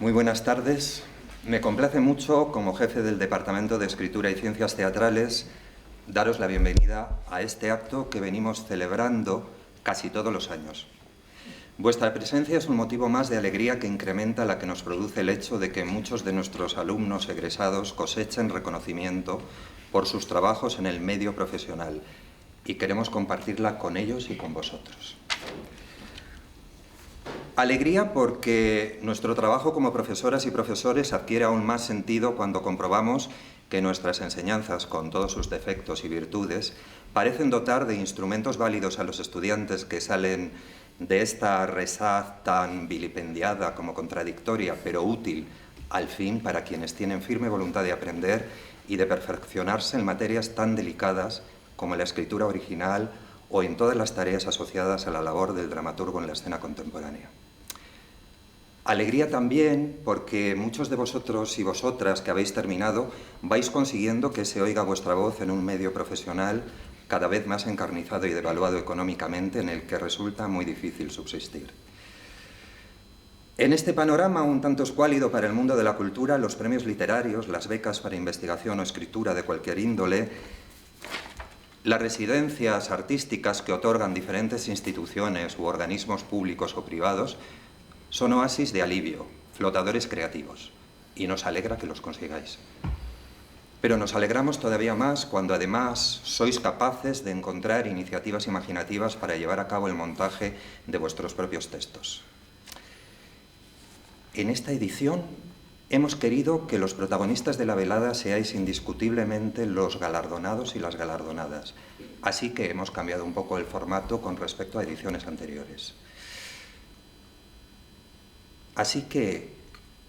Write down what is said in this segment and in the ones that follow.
Muy buenas tardes. Me complace mucho, como jefe del Departamento de Escritura y Ciencias Teatrales, daros la bienvenida a este acto que venimos celebrando casi todos los años. Vuestra presencia es un motivo más de alegría que incrementa la que nos produce el hecho de que muchos de nuestros alumnos egresados cosechen reconocimiento por sus trabajos en el medio profesional y queremos compartirla con ellos y con vosotros. Alegría porque nuestro trabajo como profesoras y profesores adquiere aún más sentido cuando comprobamos que nuestras enseñanzas, con todos sus defectos y virtudes, parecen dotar de instrumentos válidos a los estudiantes que salen de esta resaz tan vilipendiada como contradictoria, pero útil al fin para quienes tienen firme voluntad de aprender y de perfeccionarse en materias tan delicadas como la escritura original o en todas las tareas asociadas a la labor del dramaturgo en la escena contemporánea. Alegría también porque muchos de vosotros y vosotras que habéis terminado vais consiguiendo que se oiga vuestra voz en un medio profesional cada vez más encarnizado y devaluado económicamente, en el que resulta muy difícil subsistir. En este panorama un tanto escuálido para el mundo de la cultura, los premios literarios, las becas para investigación o escritura de cualquier índole, las residencias artísticas que otorgan diferentes instituciones u organismos públicos o privados son oasis de alivio, flotadores creativos, y nos alegra que los consigáis. Pero nos alegramos todavía más cuando además sois capaces de encontrar iniciativas imaginativas para llevar a cabo el montaje de vuestros propios textos. En esta edición hemos querido que los protagonistas de la velada seáis indiscutiblemente los galardonados y las galardonadas, así que hemos cambiado un poco el formato con respecto a ediciones anteriores. Así que,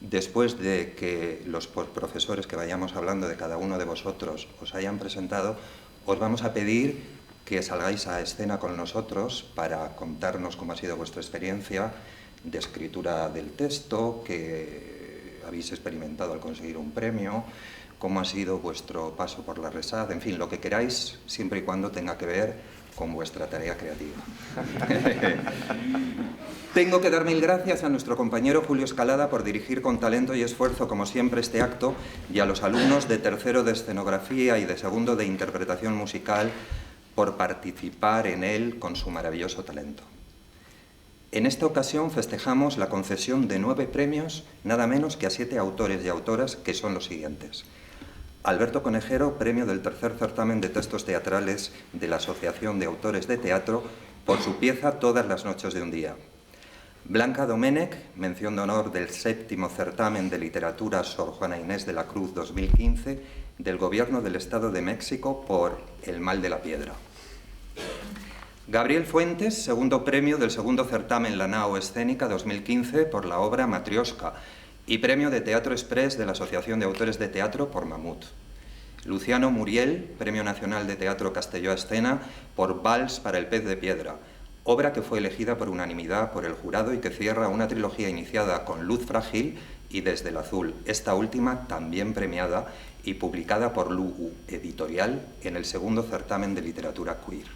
después de que los profesores que vayamos hablando de cada uno de vosotros os hayan presentado, os vamos a pedir que salgáis a escena con nosotros para contarnos cómo ha sido vuestra experiencia de escritura del texto, que habéis experimentado al conseguir un premio, cómo ha sido vuestro paso por la resaz, en fin, lo que queráis, siempre y cuando tenga que ver con vuestra tarea creativa. Tengo que dar mil gracias a nuestro compañero Julio Escalada por dirigir con talento y esfuerzo, como siempre, este acto, y a los alumnos de tercero de escenografía y de segundo de interpretación musical por participar en él con su maravilloso talento. En esta ocasión festejamos la concesión de 9 premios, nada menos que a 7 autores y autoras, que son los siguientes: Alberto Conejero, premio del tercer certamen de textos teatrales de la Asociación de Autores de Teatro por su pieza Todas las noches de un día. Blanca Domenech, mención de honor del 7º certamen de literatura Sor Juana Inés de la Cruz 2015 del Gobierno del Estado de México por El mal de la piedra. Gabriel Fuentes, segundo premio del segundo certamen La Nao Escénica 2015 por la obra Matrioska y premio de Teatro Express de la Asociación de Autores de Teatro por Mamut. Luciano Muriel, premio nacional de Teatro Castelló a Escena por Vals para el pez de piedra, obra que fue elegida por unanimidad por el jurado y que cierra una trilogía iniciada con Luz Frágil y Desde el Azul, esta última también premiada y publicada por Lugu Editorial en el segundo certamen de literatura queer.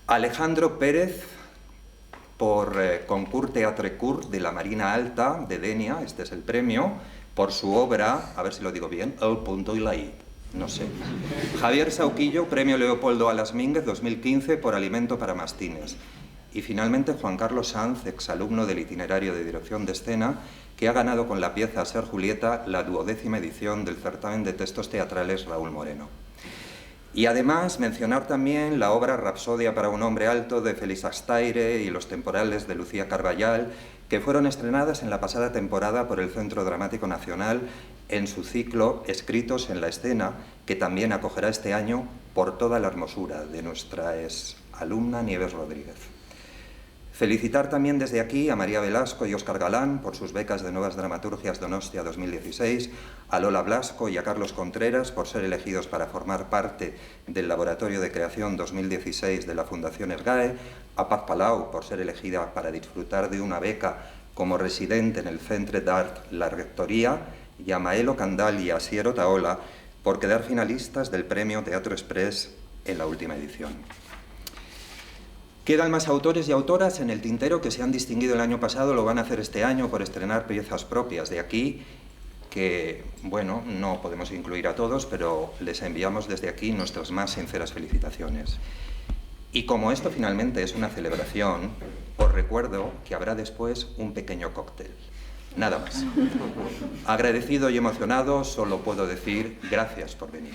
Alejandro Pérez por Concours Teatre Court de la Marina Alta de Denia, este es el premio, por su obra, a ver si lo digo bien, El punto y la I, no sé. Javier Sauquillo, premio Leopoldo Alas Mínguez 2015 por Alimento para mastines. Y finalmente Juan Carlos Sanz, exalumno del Itinerario de Dirección de Escena, que ha ganado con la pieza Ser Julieta la 12ª edición del certamen de textos teatrales Raúl Moreno. Y además mencionar también la obra Rapsodia para un hombre alto de Félix Astaire y Los temporales de Lucía Carballal, que fueron estrenadas en la pasada temporada por el Centro Dramático Nacional en su ciclo Escritos en la Escena, que también acogerá este año Por toda la hermosura, de nuestra exalumna Nieves Rodríguez. Felicitar también desde aquí a María Velasco y Óscar Galán por sus becas de Nuevas Dramaturgias Donostia 2016, a Lola Blasco y a Carlos Contreras por ser elegidos para formar parte del Laboratorio de Creación 2016 de la Fundación Ergae, a Paz Palau por ser elegida para disfrutar de una beca como residente en el Centre d'Art La Rectoría, y a Maelo Candal y a Asier Otaola por quedar finalistas del premio Teatro Express en la última edición. Quedan más autores y autoras en el tintero que se han distinguido el año pasado, lo van a hacer este año por estrenar piezas propias. De aquí que, bueno, no podemos incluir a todos, pero les enviamos desde aquí nuestras más sinceras felicitaciones. Y como esto finalmente es una celebración, os recuerdo que habrá después un pequeño cóctel. Nada más. Agradecido y emocionado, solo puedo decir gracias por venir.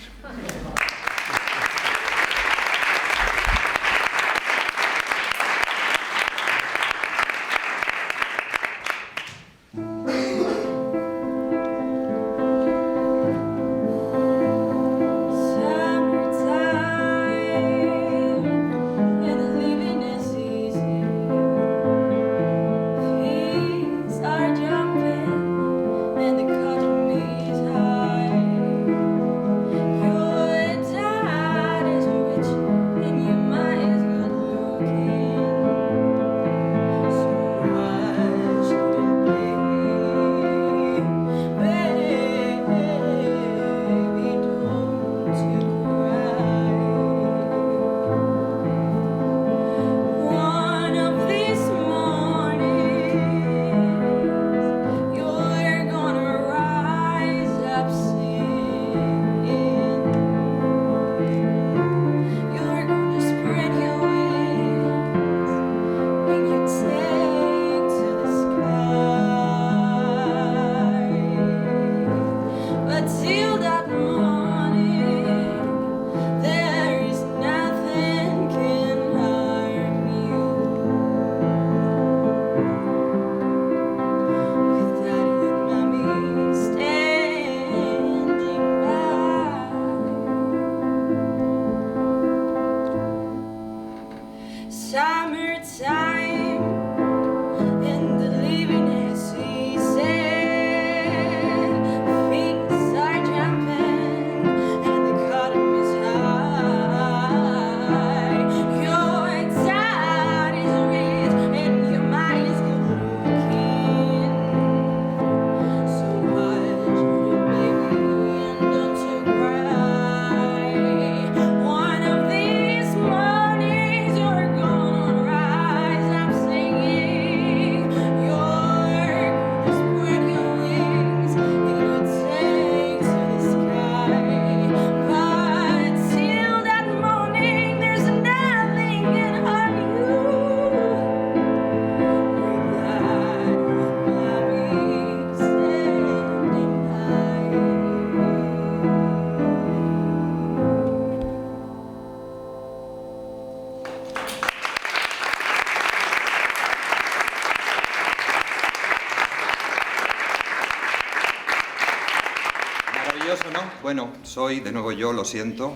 ¿No? Bueno, soy de nuevo yo, lo siento.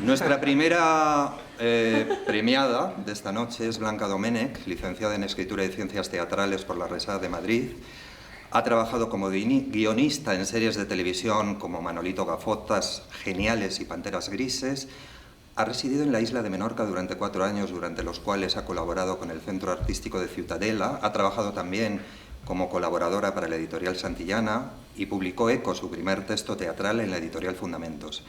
Nuestra primera premiada de esta noche es Blanca Domènech, licenciada en Escritura y Ciencias Teatrales por la RESA de Madrid. Ha trabajado como guionista en series de televisión como Manolito Gafotas, Geniales y Panteras Grises. Ha residido en la isla de Menorca durante 4 años, durante los cuales ha colaborado con el Centro Artístico de Ciutadella. Ha trabajado también como colaboradora para la editorial Santillana y publicó Eco, su primer texto teatral, en la editorial Fundamentos.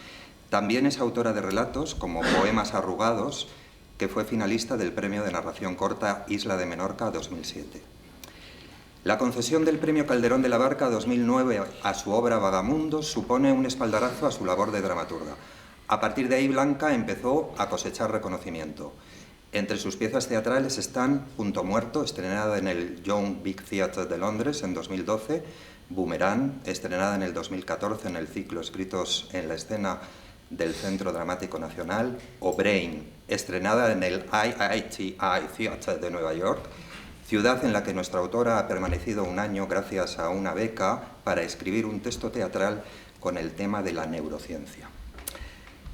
También es autora de relatos como Poemas arrugados, que fue finalista del Premio de Narración Corta Isla de Menorca 2007. La concesión del Premio Calderón de la Barca 2009 a su obra Vagamundos supone un espaldarazo a su labor de dramaturga. A partir de ahí, Blanca empezó a cosechar reconocimiento. Entre sus piezas teatrales están Punto Muerto, estrenada en el Young Big Theatre de Londres en 2012, Boomerang, estrenada en el 2014 en el ciclo Escritos en la Escena del Centro Dramático Nacional, o Brain, estrenada en el IITI Theatre de Nueva York, ciudad en la que nuestra autora ha permanecido un año gracias a una beca para escribir un texto teatral con el tema de la neurociencia.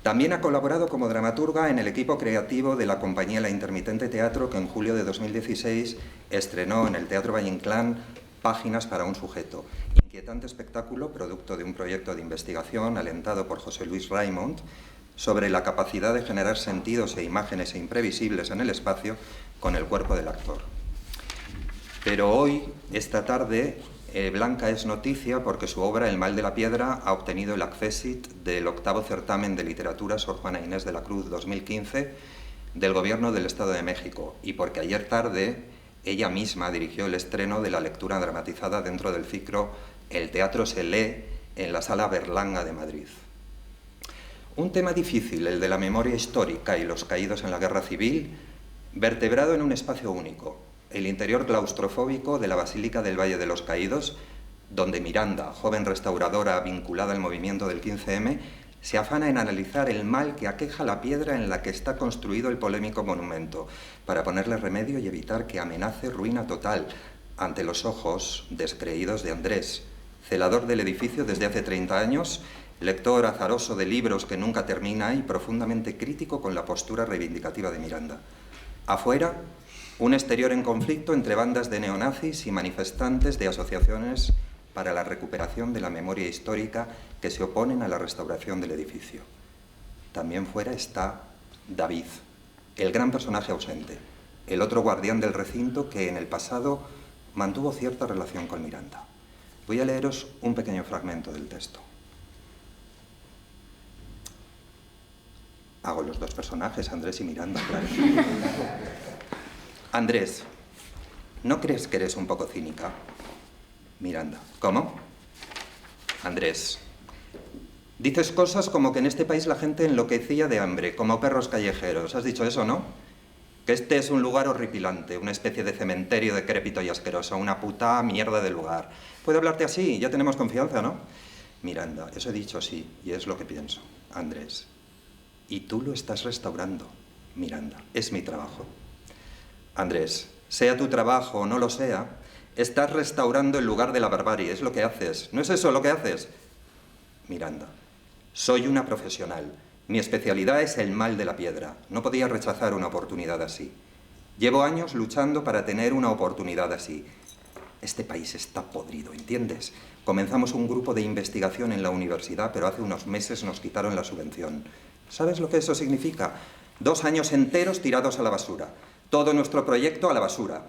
También ha colaborado como dramaturga en el equipo creativo de la compañía La Intermitente Teatro, que en julio de 2016 estrenó en el Teatro Valle Inclán Páginas para un sujeto, inquietante espectáculo producto de un proyecto de investigación alentado por José Luis Raimond sobre la capacidad de generar sentidos e imágenes imprevisibles en el espacio con el cuerpo del actor. Pero hoy, esta tarde, Blanca es noticia porque su obra El mal de la piedra ha obtenido el accésit del 8º certamen de literatura Sor Juana Inés de la Cruz 2015, del Gobierno del Estado de México y porque ayer tarde ella misma dirigió el estreno de la lectura dramatizada dentro del ciclo El teatro se lee en la Sala Berlanga de Madrid. Un tema difícil, el de la memoria histórica y los caídos en la guerra civil, vertebrado en un espacio único, el interior claustrofóbico de la Basílica del Valle de los Caídos, donde Miranda, joven restauradora vinculada al movimiento del 15M, se afana en analizar el mal que aqueja la piedra en la que está construido el polémico monumento, para ponerle remedio y evitar que amenace ruina total ante los ojos descreídos de Andrés, celador del edificio desde hace 30 años, lector azaroso de libros que nunca termina y profundamente crítico con la postura reivindicativa de Miranda. Afuera, un exterior en conflicto entre bandas de neonazis y manifestantes de asociaciones para la recuperación de la memoria histórica que se oponen a la restauración del edificio. También fuera está David, el gran personaje ausente, el otro guardián del recinto que en el pasado mantuvo cierta relación con Miranda. Voy a leeros un pequeño fragmento del texto. Hago los dos personajes, Andrés y Miranda, claro. Andrés, ¿no crees que eres un poco cínica? Miranda, ¿cómo? Andrés, dices cosas como que en este país la gente enloquecía de hambre, como perros callejeros. ¿Has dicho eso, no? Que este es un lugar horripilante, una especie de cementerio decrépito y asqueroso, una puta mierda de lugar. ¿Puedo hablarte así? Ya tenemos confianza, ¿no? Miranda, eso he dicho sí, y es lo que pienso. Andrés, y tú lo estás restaurando. Miranda, es mi trabajo. Andrés, sea tu trabajo o no lo sea, estás restaurando el lugar de la barbarie, es lo que haces. ¿No es eso lo que haces? Miranda, soy una profesional. Mi especialidad es el mal de la piedra. No podía rechazar una oportunidad así. Llevo años luchando para tener una oportunidad así. Este país está podrido, ¿entiendes? Comenzamos un grupo de investigación en la universidad, pero hace unos meses nos quitaron la subvención. ¿Sabes lo que eso significa? 2 años enteros tirados a la basura. Todo nuestro proyecto a la basura.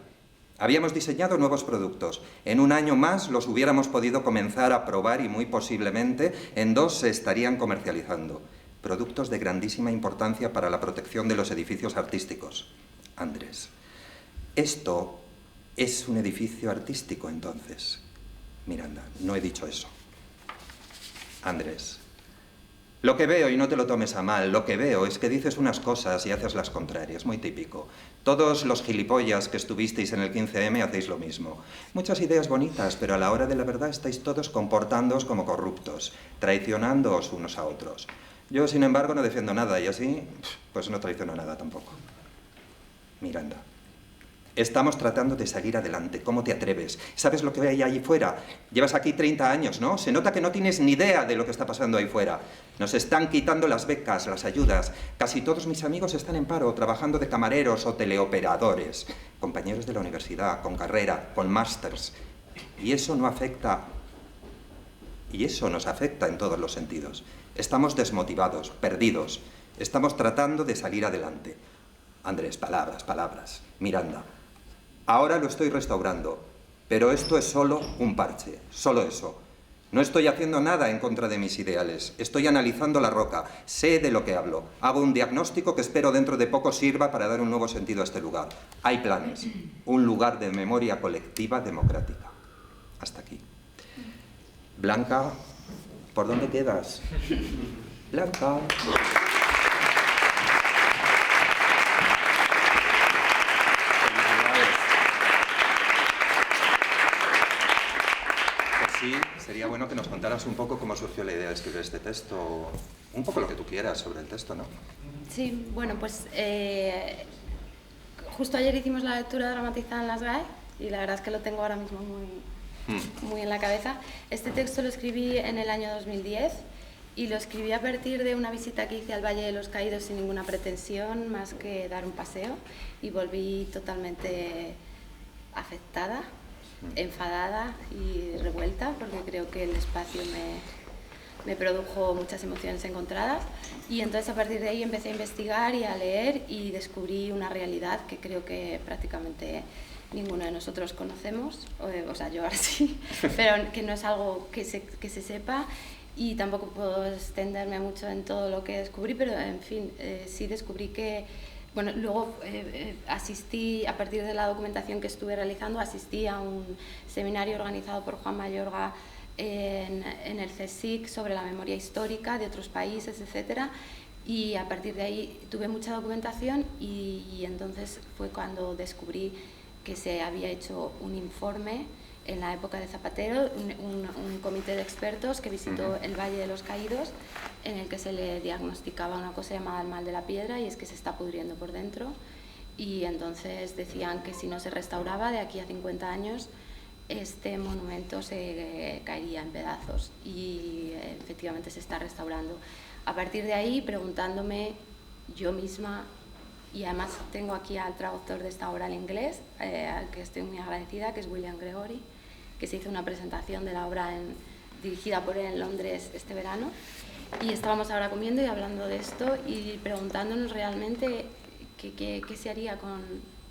Habíamos diseñado nuevos productos. En 1 año más los hubiéramos podido comenzar a probar y muy posiblemente en 2 se estarían comercializando. Productos de grandísima importancia para la protección de los edificios artísticos. Andrés, esto es un edificio artístico, entonces. Miranda, no he dicho eso. Andrés, lo que veo, y no te lo tomes a mal, lo que veo es que dices unas cosas y haces las contrarias, muy típico. Todos los gilipollas que estuvisteis en el 15M hacéis lo mismo. Muchas ideas bonitas, pero a la hora de la verdad estáis todos comportándoos como corruptos, traicionándoos unos a otros. Yo, sin embargo, no defiendo nada y así, pues no traiciono nada tampoco. Miranda, estamos tratando de salir adelante. ¿Cómo te atreves? ¿Sabes lo que hay ahí fuera? Llevas aquí 30 años, ¿no? Se nota que no tienes ni idea de lo que está pasando ahí fuera. Nos están quitando las becas, las ayudas. Casi todos mis amigos están en paro, trabajando de camareros o teleoperadores. Compañeros de la universidad, con carrera, con másters. Y eso no afecta... Y eso nos afecta en todos los sentidos. Estamos desmotivados, perdidos. Estamos tratando de salir adelante. Andrés, palabras, palabras. Miranda, ahora lo estoy restaurando, pero esto es solo un parche, solo eso. No estoy haciendo nada en contra de mis ideales. Estoy analizando la roca. Sé de lo que hablo. Hago un diagnóstico que espero dentro de poco sirva para dar un nuevo sentido a este lugar. Hay planes. Un lugar de memoria colectiva democrática. Hasta aquí. Blanca, ¿por dónde quedas? Blanca. Sí, sería bueno que nos contaras un poco cómo surgió la idea de escribir este texto, un poco lo que tú quieras sobre el texto, ¿no? Sí, bueno, pues justo ayer hicimos la lectura dramatizada en las GAE y la verdad es que lo tengo ahora mismo muy en la cabeza. Este texto lo escribí en el año 2010 y lo escribí a partir de una visita que hice al Valle de los Caídos sin ninguna pretensión más que dar un paseo y volví totalmente afectada, enfadada y revuelta porque creo que el espacio me produjo muchas emociones encontradas y entonces a partir de ahí empecé a investigar y a leer y descubrí una realidad que creo que prácticamente ninguno de nosotros conocemos, o sea, yo ahora sí, pero que no es algo que se sepa y tampoco puedo extenderme mucho en todo lo que descubrí, pero en fin, sí descubrí que Bueno, luego asistí, a partir de la documentación que estuve realizando, asistí a un seminario organizado por Juan Mayorga en el CSIC sobre la memoria histórica de otros países, etcétera, y a partir de ahí tuve mucha documentación y entonces fue cuando descubrí que se había hecho un informe en la época de Zapatero, un comité de expertos que visitó el Valle de los Caídos, en el que se le diagnosticaba una cosa llamada el mal de la piedra, y es que se está pudriendo por dentro, y entonces decían que si no se restauraba de aquí a 50 años este monumento se caería en pedazos, y efectivamente se está restaurando. A partir de ahí, preguntándome yo misma, y además tengo aquí al traductor de esta obra al inglés, al que estoy muy agradecida, que es William Gregory, que se hizo una presentación de la obra dirigida por él en Londres este verano, y estábamos ahora comiendo y hablando de esto y preguntándonos realmente qué se haría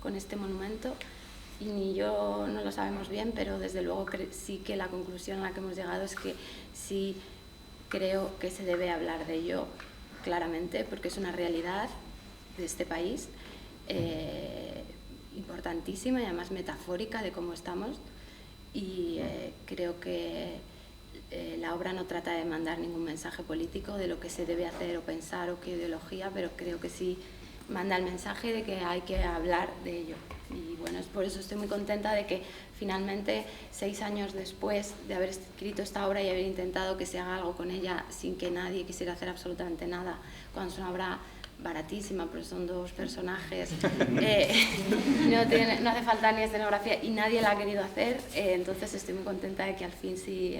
con este monumento, y ni yo no lo sabemos bien, pero desde luego sí que la conclusión a la que hemos llegado es que sí creo que se debe hablar de ello claramente, porque es una realidad de este país importantísima y además metafórica de cómo estamos, y creo que la obra no trata de mandar ningún mensaje político de lo que se debe hacer o pensar o qué ideología, pero creo que sí manda el mensaje de que hay que hablar de ello. Y bueno, es por eso estoy muy contenta de que finalmente 6 años después de haber escrito esta obra y haber intentado que se haga algo con ella sin que nadie quisiera hacer absolutamente nada, cuando es una obra baratísima, pero son 2 personajes, no hace falta ni escenografía y nadie la ha querido hacer, entonces estoy muy contenta de que al fin sí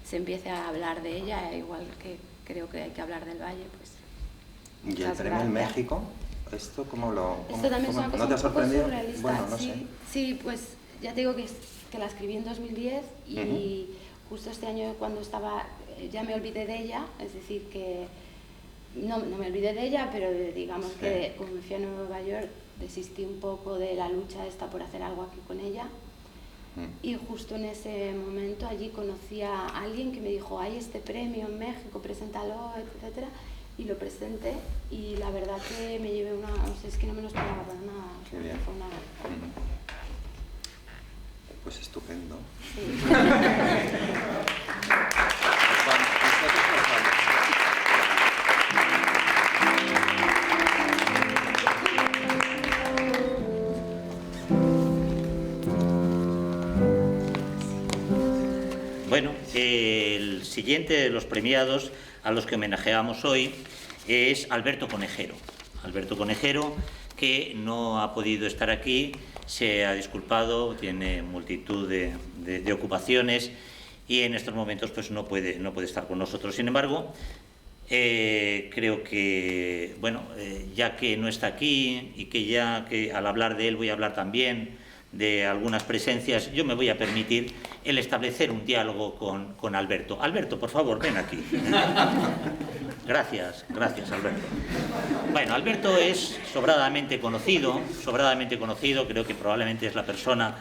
se empiece a hablar de ella, igual que creo que hay que hablar del Valle. Pues, ¿y el premio en México? ¿Esto cómo Esto también es una cosa ¿no te ha sorprendido? Surrealista. Bueno, no sí, sé. Sí, pues ya te digo que la escribí en 2010 y justo este año cuando estaba, ya me olvidé de ella, es decir que no me olvidé de ella, pero digamos que como me fui a Nueva York desistí un poco de la lucha esta por hacer algo aquí con ella, y justo en ese momento allí conocí a alguien que me dijo, hay este premio en México, preséntalo, etcétera, y lo presenté, y la verdad que me llevé es que no me lo esperaba para nada. Qué bien. Fue una... Pues estupendo. Sí. Bueno, el siguiente de los premiados a los que homenajeamos hoy es Alberto Conejero. Alberto Conejero, que no ha podido estar aquí, se ha disculpado, tiene multitud de ocupaciones y en estos momentos pues no puede estar con nosotros. Sin embargo, creo que, bueno, ya que no está aquí y que al hablar de él voy a hablar también de algunas presencias, yo me voy a permitir el establecer un diálogo con Alberto. Alberto, por favor, ven aquí. Gracias, Alberto. Bueno, Alberto es sobradamente conocido, creo que probablemente es la persona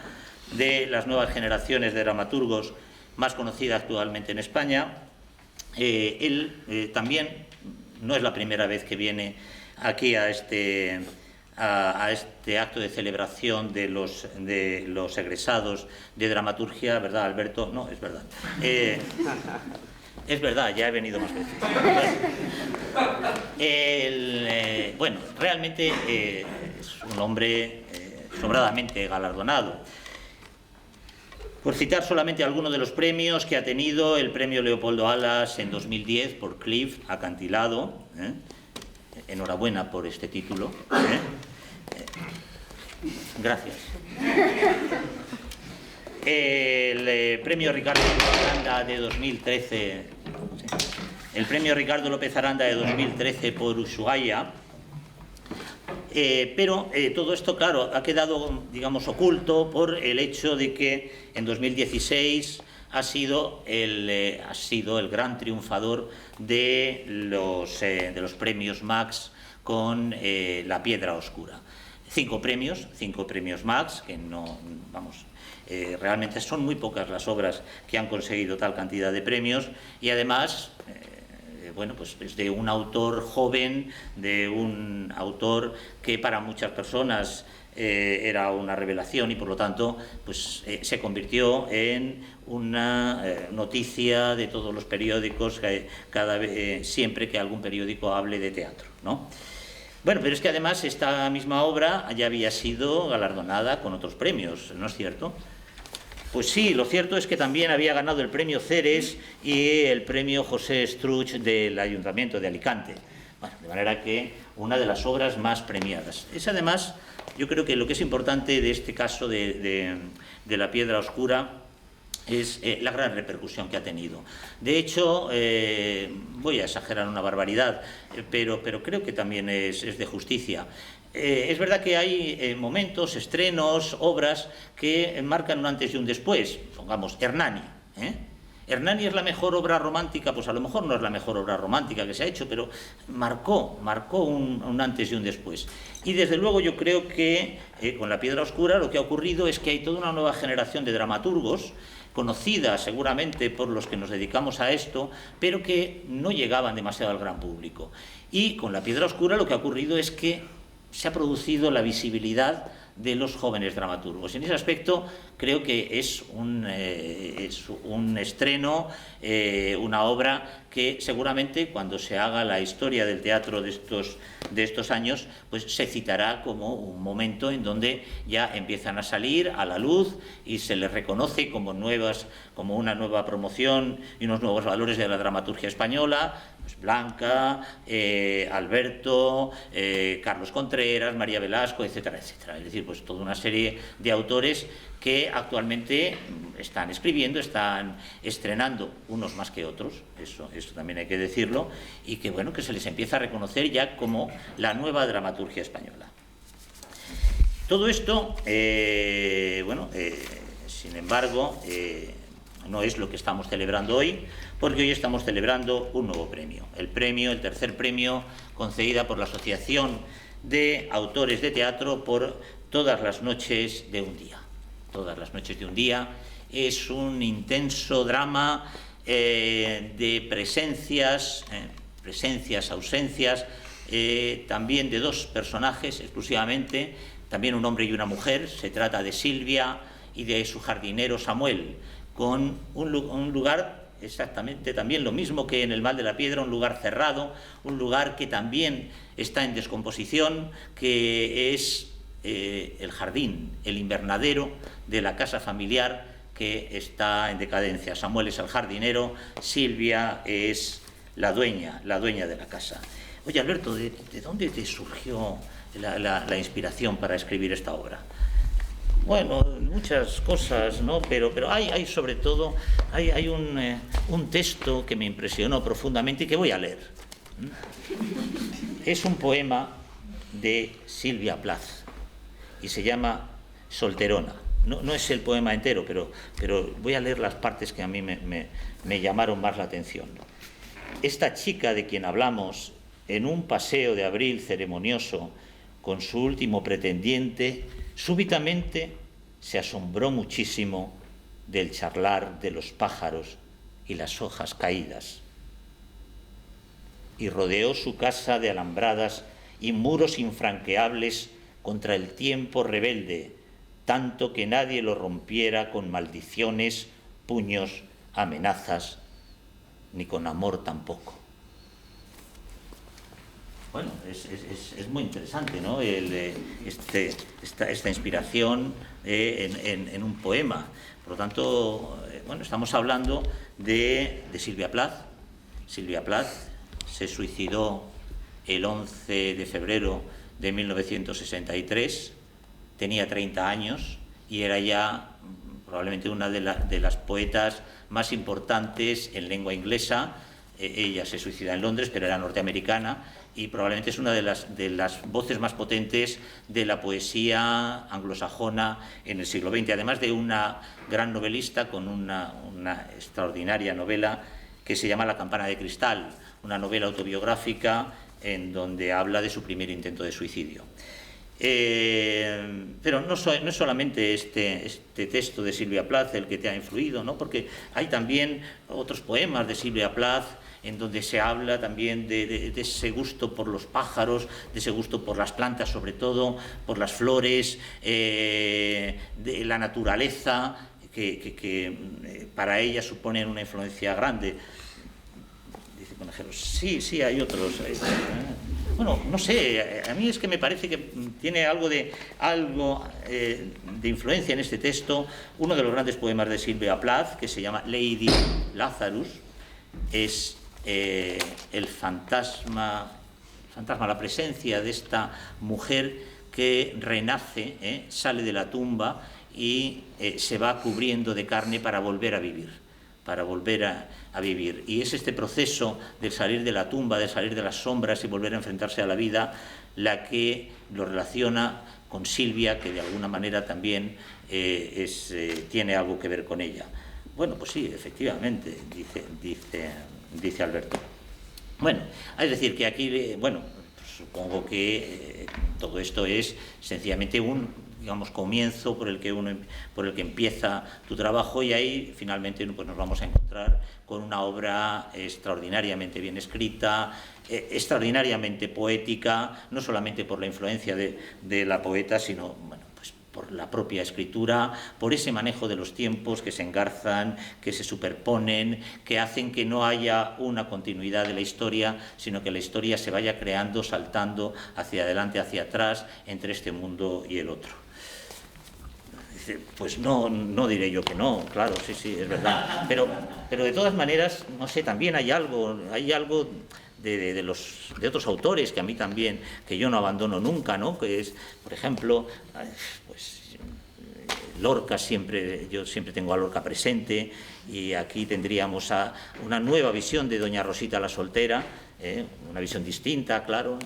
de las nuevas generaciones de dramaturgos más conocida actualmente en España. Él también no es la primera vez que viene aquí a este acto de celebración de los egresados de dramaturgia, ¿verdad, Alberto? No, es verdad. Es verdad, ya he venido más veces. Bueno, realmente es un hombre sobradamente galardonado. Por citar solamente algunos de los premios que ha tenido, el premio Leopoldo Alas en 2010 por Cliff, Acantilado. Enhorabuena por este título. Gracias. El premio Ricardo López Aranda de 2013. El premio Ricardo López Aranda de 2013 por Ushuaia. Pero todo esto, claro, ha quedado, digamos, oculto por el hecho de que en 2016 ha sido el gran triunfador de los premios Max con La Piedra Oscura. 5 premios Max, que no, vamos, realmente son muy pocas las obras que han conseguido tal cantidad de premios, y además bueno, pues de un autor joven, de un autor que para muchas personas era una revelación y por lo tanto pues, se convirtió en una noticia de todos los periódicos siempre que algún periódico hable de teatro, ¿no? Bueno, pero es que además esta misma obra ya había sido galardonada con otros premios, ¿no es cierto? Pues sí, lo cierto es que también había ganado el premio Ceres y el premio José Estruch del Ayuntamiento de Alicante. Bueno, de manera que una de las obras más premiadas. Es además, yo creo que lo que es importante de este caso de La Piedra Oscura es la gran repercusión que ha tenido. De hecho, voy a exagerar una barbaridad, pero creo que también es de justicia. Es verdad que hay momentos, estrenos, obras que marcan un antes y un después. Pongamos, Hernani. ¿Hernani es la mejor obra romántica? Pues a lo mejor no es la mejor obra romántica que se ha hecho, pero marcó un antes y un después. Y desde luego yo creo que con La Piedra Oscura lo que ha ocurrido es que hay toda una nueva generación de dramaturgos, conocida seguramente por los que nos dedicamos a esto, pero que no llegaban demasiado al gran público. Y con La Piedra Oscura lo que ha ocurrido es que se ha producido la visibilidad de los jóvenes dramaturgos. En ese aspecto creo que es un estreno, una obra que seguramente cuando se haga la historia del teatro de estos años, pues se citará como un momento en donde ya empiezan a salir a la luz y se les reconoce como una nueva promoción y unos nuevos valores de la dramaturgia española. Pues Blanca, Alberto, Carlos Contreras, María Velasco, etcétera, etcétera. Es decir, pues toda una serie de autores que actualmente están escribiendo, están estrenando, unos más que otros, eso también hay que decirlo, y que bueno, que se les empieza a reconocer ya como la nueva dramaturgia española. Todo esto, sin embargo, no es lo que estamos celebrando hoy, porque hoy estamos celebrando un nuevo premio, el tercer premio concedida por la Asociación de Autores de Teatro por Todas las noches de un día. Todas las noches de un día es un intenso drama de presencias, ausencias, también de dos personajes exclusivamente, también un hombre y una mujer. Se trata de Silvia y de su jardinero Samuel, con un lugar exactamente también lo mismo que en El mal de la piedra, un lugar cerrado, un lugar que también está en descomposición, que es el jardín, el invernadero de la casa familiar que está en decadencia. Samuel es el jardinero, Silvia es la dueña de la casa. Oye, Alberto, ¿de dónde te surgió la inspiración para escribir esta obra? Bueno, muchas cosas, ¿no? Pero hay sobre todo, hay un texto que me impresionó profundamente y que voy a leer. Es un poema de Silvia Plath y se llama Solterona. No es el poema entero, pero voy a leer las partes que a mí me llamaron más la atención. Esta chica de quien hablamos, en un paseo de abril ceremonioso con su último pretendiente, súbitamente se asombró muchísimo del charlar de los pájaros y las hojas caídas, y rodeó su casa de alambradas y muros infranqueables contra el tiempo rebelde, tanto que nadie lo rompiera con maldiciones, puños, amenazas, ni con amor tampoco. Bueno, es muy interesante, ¿no? Esta inspiración en un poema. Por lo tanto, bueno, estamos hablando de Silvia Plath. Silvia Plath se suicidó el 11 de febrero de 1963, tenía 30 años y era ya probablemente una de las poetas más importantes en lengua inglesa. Ella se suicida en Londres, pero era norteamericana, y probablemente es una de las voces más potentes de la poesía anglosajona en el siglo XX, además de una gran novelista con una extraordinaria novela que se llama La campana de cristal, una novela autobiográfica en donde habla de su primer intento de suicidio. Pero no es solamente este texto de Silvia Plath el que te ha influido, ¿no? Porque hay también otros poemas de Silvia Plath en donde se habla también de ese gusto por los pájaros, de ese gusto por las plantas, sobre todo, por las flores, de la naturaleza, que para ella suponen una influencia grande. Dice Conejero, sí, hay otros. Bueno, no sé, a mí es que me parece que tiene algo de influencia en este texto. Uno de los grandes poemas de Sylvia Plath, que se llama Lady Lazarus, es el fantasma, la presencia de esta mujer que renace, sale de la tumba y se va cubriendo de carne para volver a vivir. Y es este proceso de salir de la tumba, de salir de las sombras y volver a enfrentarse a la vida, la que lo relaciona con Silvia, que de alguna manera también tiene algo que ver con ella. Bueno, pues sí, efectivamente, dice Alberto. Bueno, es decir, que aquí, bueno, supongo que todo esto es sencillamente un, digamos, comienzo por el que empieza tu trabajo, y ahí finalmente pues nos vamos a encontrar con una obra extraordinariamente bien escrita, extraordinariamente poética, no solamente por la influencia de la poeta, sino, bueno, pues por la propia escritura, por ese manejo de los tiempos que se engarzan, que se superponen, que hacen que no haya una continuidad de la historia, sino que la historia se vaya creando, saltando hacia adelante, hacia atrás, entre este mundo y el otro. Pues no diré yo que no, claro, sí, es verdad. Pero de todas maneras, no sé, también hay algo de otros autores que a mí también, que yo no abandono nunca, ¿no? Que es, por ejemplo, pues Lorca, yo siempre tengo a Lorca presente, y aquí tendríamos una nueva visión de doña Rosita la soltera, una visión distinta, claro,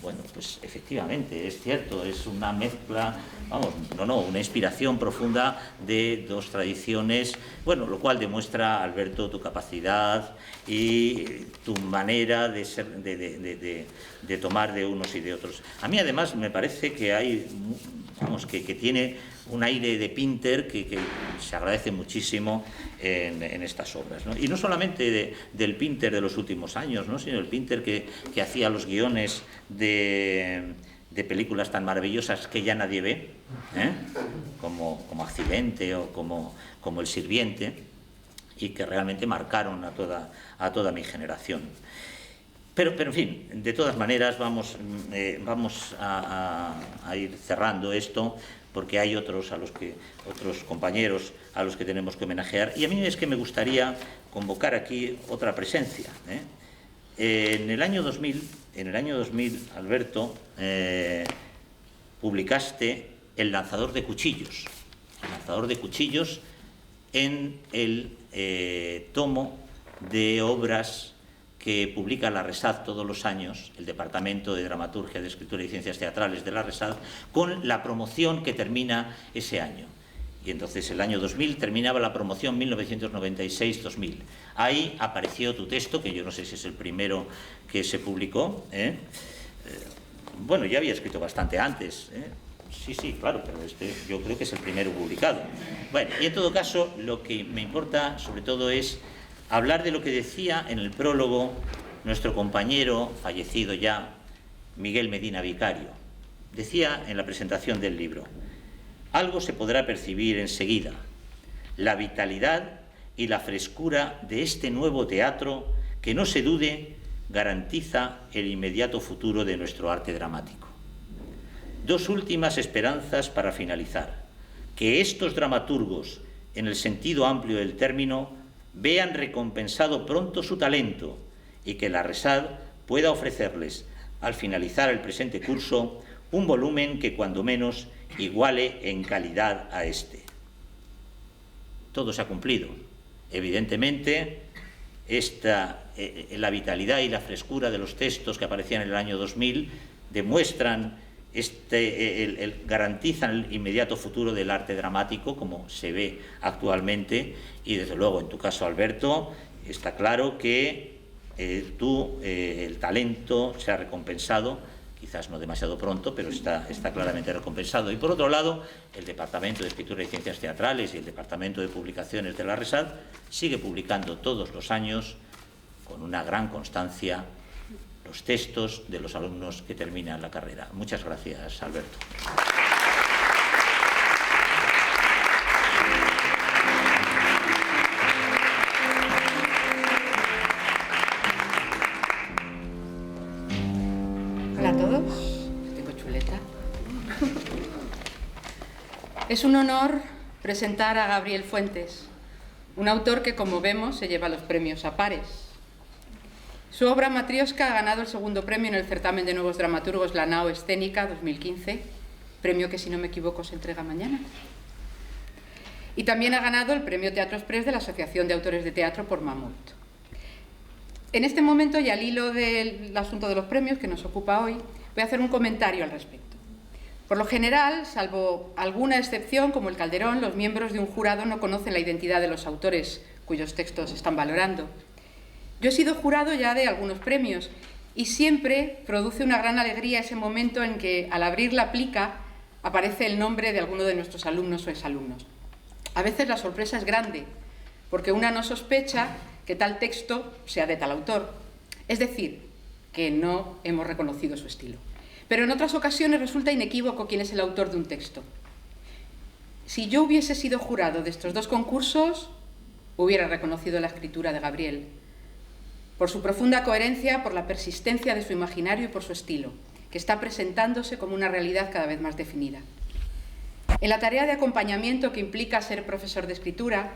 Bueno, pues efectivamente, es cierto, es una mezcla, una inspiración profunda de dos tradiciones, bueno, lo cual demuestra, Alberto, tu capacidad y tu manera de tomar de unos y de otros. A mí, además, me parece que que tiene un aire de Pinter que se agradece muchísimo en estas obras, ¿no? Y no solamente del Pinter de los últimos años, ¿no? Sino el Pinter que hacía los guiones de películas tan maravillosas que ya nadie ve, como Accidente o como El Sirviente, y que realmente marcaron a toda mi generación. Pero en fin, de todas maneras vamos a ir cerrando esto, porque hay otros compañeros a los que tenemos que homenajear, y a mí es que me gustaría convocar aquí otra presencia. En el año 2000, Alberto, publicaste El lanzador de cuchillos. El lanzador de cuchillos en el tomo de obras que publica la RESAD todos los años, el Departamento de Dramaturgia, de Escritura y Ciencias Teatrales de la RESAD, con la promoción que termina ese año. Y entonces el año 2000 terminaba la promoción 1996-2000. Ahí apareció tu texto, que yo no sé si es el primero que se publicó. Bueno, ya había escrito bastante antes. Sí, claro, pero yo creo que es el primero publicado. Bueno, y en todo caso, lo que me importa sobre todo es hablar de lo que decía en el prólogo nuestro compañero, fallecido ya, Miguel Medina Vicario. Decía en la presentación del libro: algo se podrá percibir enseguida, la vitalidad y la frescura de este nuevo teatro que, no se dude, garantiza el inmediato futuro de nuestro arte dramático. Dos últimas esperanzas para finalizar: que estos dramaturgos, en el sentido amplio del término, vean recompensado pronto su talento, y que la RESAD pueda ofrecerles, al finalizar el presente curso, un volumen que cuando menos iguale en calidad a este. Todo se ha cumplido. Evidentemente, la vitalidad y la frescura de los textos que aparecían en el año 2000 demuestran, garantizan el inmediato futuro del arte dramático como se ve actualmente, y desde luego en tu caso, Alberto, está claro que el talento se ha recompensado, quizás no demasiado pronto, pero está claramente recompensado. Y por otro lado, el Departamento de Escritura y Ciencias Teatrales y el Departamento de Publicaciones de la RESAD sigue publicando todos los años con con una gran constancia los textos de los alumnos que terminan la carrera. Muchas gracias, Alberto. Hola a todos. Tengo chuleta. Es un honor presentar a Gabriel Fuentes, un autor que, como vemos, se lleva los premios a pares. Su obra Matrioska ha ganado el segundo premio en el certamen de nuevos dramaturgos La Nao Escénica 2015, premio que, si no me equivoco, se entrega mañana. Y también ha ganado el premio Teatro Express de la Asociación de Autores de Teatro por Mamut. En este momento, y al hilo del asunto de los premios que nos ocupa hoy, voy a hacer un comentario al respecto. Por lo general, salvo alguna excepción, como el Calderón, los miembros de un jurado no conocen la identidad de los autores cuyos textos están valorando. Yo he sido jurado ya de algunos premios y siempre produce una gran alegría ese momento en que, al abrir la plica, aparece el nombre de alguno de nuestros alumnos o exalumnos. A veces la sorpresa es grande, porque una no sospecha que tal texto sea de tal autor, es decir, que no hemos reconocido su estilo. Pero en otras ocasiones resulta inequívoco quién es el autor de un texto. Si yo hubiese sido jurado de estos dos concursos, hubiera reconocido la escritura de Gabriel, por su profunda coherencia, por la persistencia de su imaginario y por su estilo, que está presentándose como una realidad cada vez más definida. En la tarea de acompañamiento que implica ser profesor de escritura,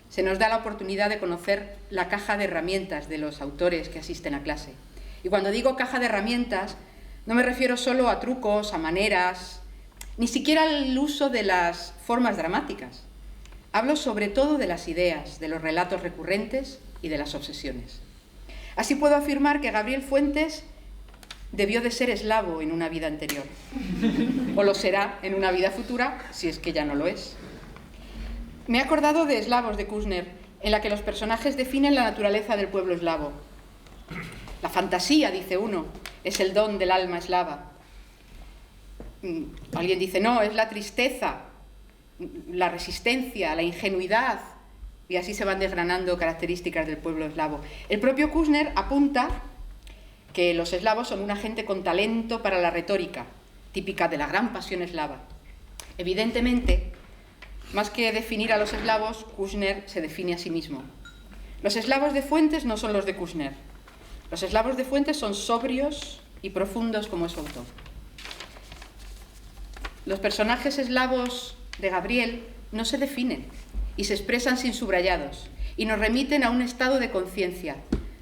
se nos da la oportunidad de conocer la caja de herramientas de los autores que asisten a clase. Y cuando digo caja de herramientas, no me refiero solo a trucos, a maneras, ni siquiera al uso de las formas dramáticas. Hablo sobre todo de las ideas, de los relatos recurrentes y de las obsesiones. Así puedo afirmar que Gabriel Fuentes debió de ser eslavo en una vida anterior, o lo será en una vida futura, si es que ya no lo es. Me he acordado de Eslavos de Kushner, en la que los personajes definen la naturaleza del pueblo eslavo. La fantasía, dice uno, es el don del alma eslava. Alguien dice, no, es la tristeza, la resistencia, la ingenuidad, y así se van desgranando características del pueblo eslavo. El propio Kushner apunta que los eslavos son una gente con talento para la retórica, típica de la gran pasión eslava. Evidentemente, más que definir a los eslavos, Kushner se define a sí mismo. Los eslavos de Fuentes no son los de Kushner. Los eslavos de Fuentes son sobrios y profundos como es su autor. Los personajes eslavos de Gabriel no se definen y se expresan sin subrayados y nos remiten a un estado de conciencia,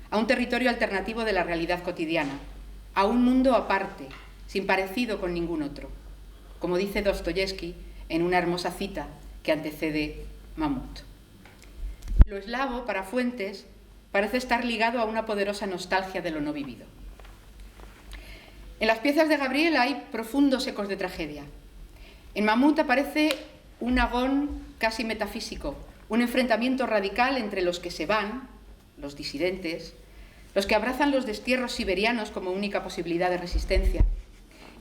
a un territorio alternativo de la realidad cotidiana, a un mundo aparte, sin parecido con ningún otro, como dice Dostoyevsky en una hermosa cita que antecede Mamut. Lo eslavo, para Fuentes, parece estar ligado a una poderosa nostalgia de lo no vivido. En las piezas de Gabriel hay profundos ecos de tragedia. En Mamut aparece un agón casi metafísico, un enfrentamiento radical entre los que se van, los disidentes, los que abrazan los destierros siberianos como única posibilidad de resistencia,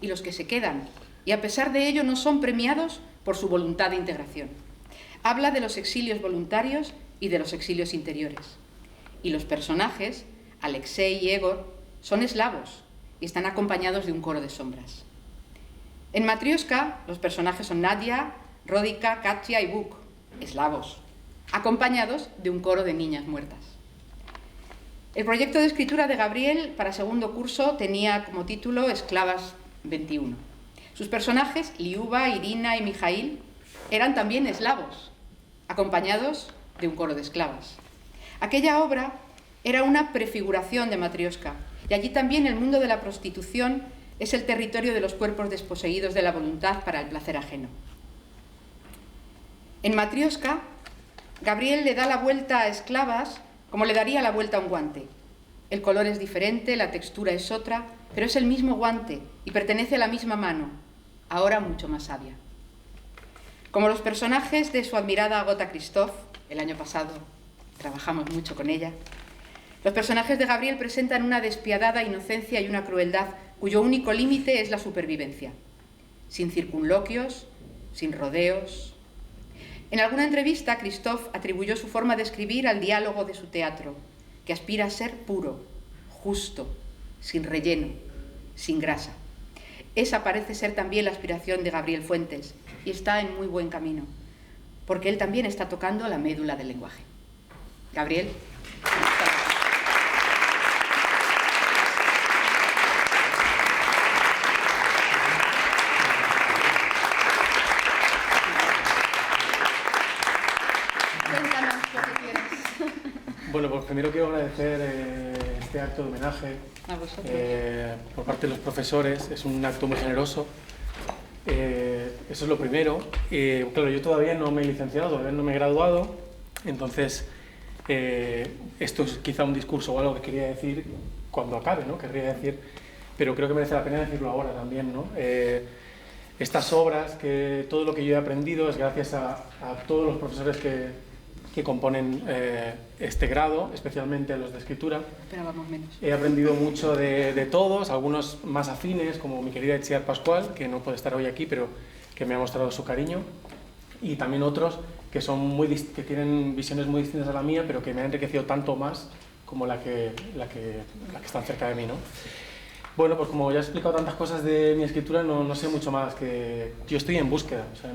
y los que se quedan, y a pesar de ello no son premiados por su voluntad de integración. Habla de los exilios voluntarios y de los exilios interiores. Y los personajes, Alexei y Egor, son eslavos y están acompañados de un coro de sombras. En Matrioska, los personajes son Nadia, Rodica, Katya y Buk, eslavos, acompañados de un coro de niñas muertas. El proyecto de escritura de Gabriel para segundo curso tenía como título Esclavas 21. Sus personajes, Liuba, Irina y Mijail, eran también eslavos, acompañados de un coro de esclavas. Aquella obra era una prefiguración de Matrioska, y allí también el mundo de la prostitución es el territorio de los cuerpos desposeídos de la voluntad para el placer ajeno. En Matrioska, Gabriel le da la vuelta a esclavas como le daría la vuelta a un guante. El color es diferente, la textura es otra, pero es el mismo guante y pertenece a la misma mano, ahora mucho más sabia. Como los personajes de su admirada Agota Christoph, el año pasado trabajamos mucho con ella, los personajes de Gabriel presentan una despiadada inocencia y una crueldad cuyo único límite es la supervivencia, sin circunloquios, sin rodeos. En alguna entrevista, Christoph atribuyó su forma de escribir al diálogo de su teatro, que aspira a ser puro, justo, sin relleno, sin grasa. Esa parece ser también la aspiración de Gabriel Fuentes y está en muy buen camino, porque él también está tocando la médula del lenguaje. Gabriel. Bueno, pues primero quiero agradecer este acto de homenaje por parte de los profesores. Es un acto muy generoso. Eso es lo primero. Claro, yo todavía no me he licenciado, todavía no me he graduado, entonces esto es quizá un discurso o algo que quería decir cuando acabe, ¿no? Querría decir, pero creo que merece la pena decirlo ahora también, ¿no? Estas obras, que todo lo que yo he aprendido es gracias a todos los profesores que componen este grado, especialmente los de escritura. Esperábamos menos. He aprendido mucho de todos, algunos más afines, como mi querida Itziar Pascual, que no puede estar hoy aquí, pero que me ha mostrado su cariño, y también otros que que tienen visiones muy distintas a la mía, pero que me han enriquecido tanto más como la que están cerca de mí, ¿no? Bueno, pues como ya he explicado tantas cosas de mi escritura, no sé mucho más, que yo estoy en búsqueda, o sea,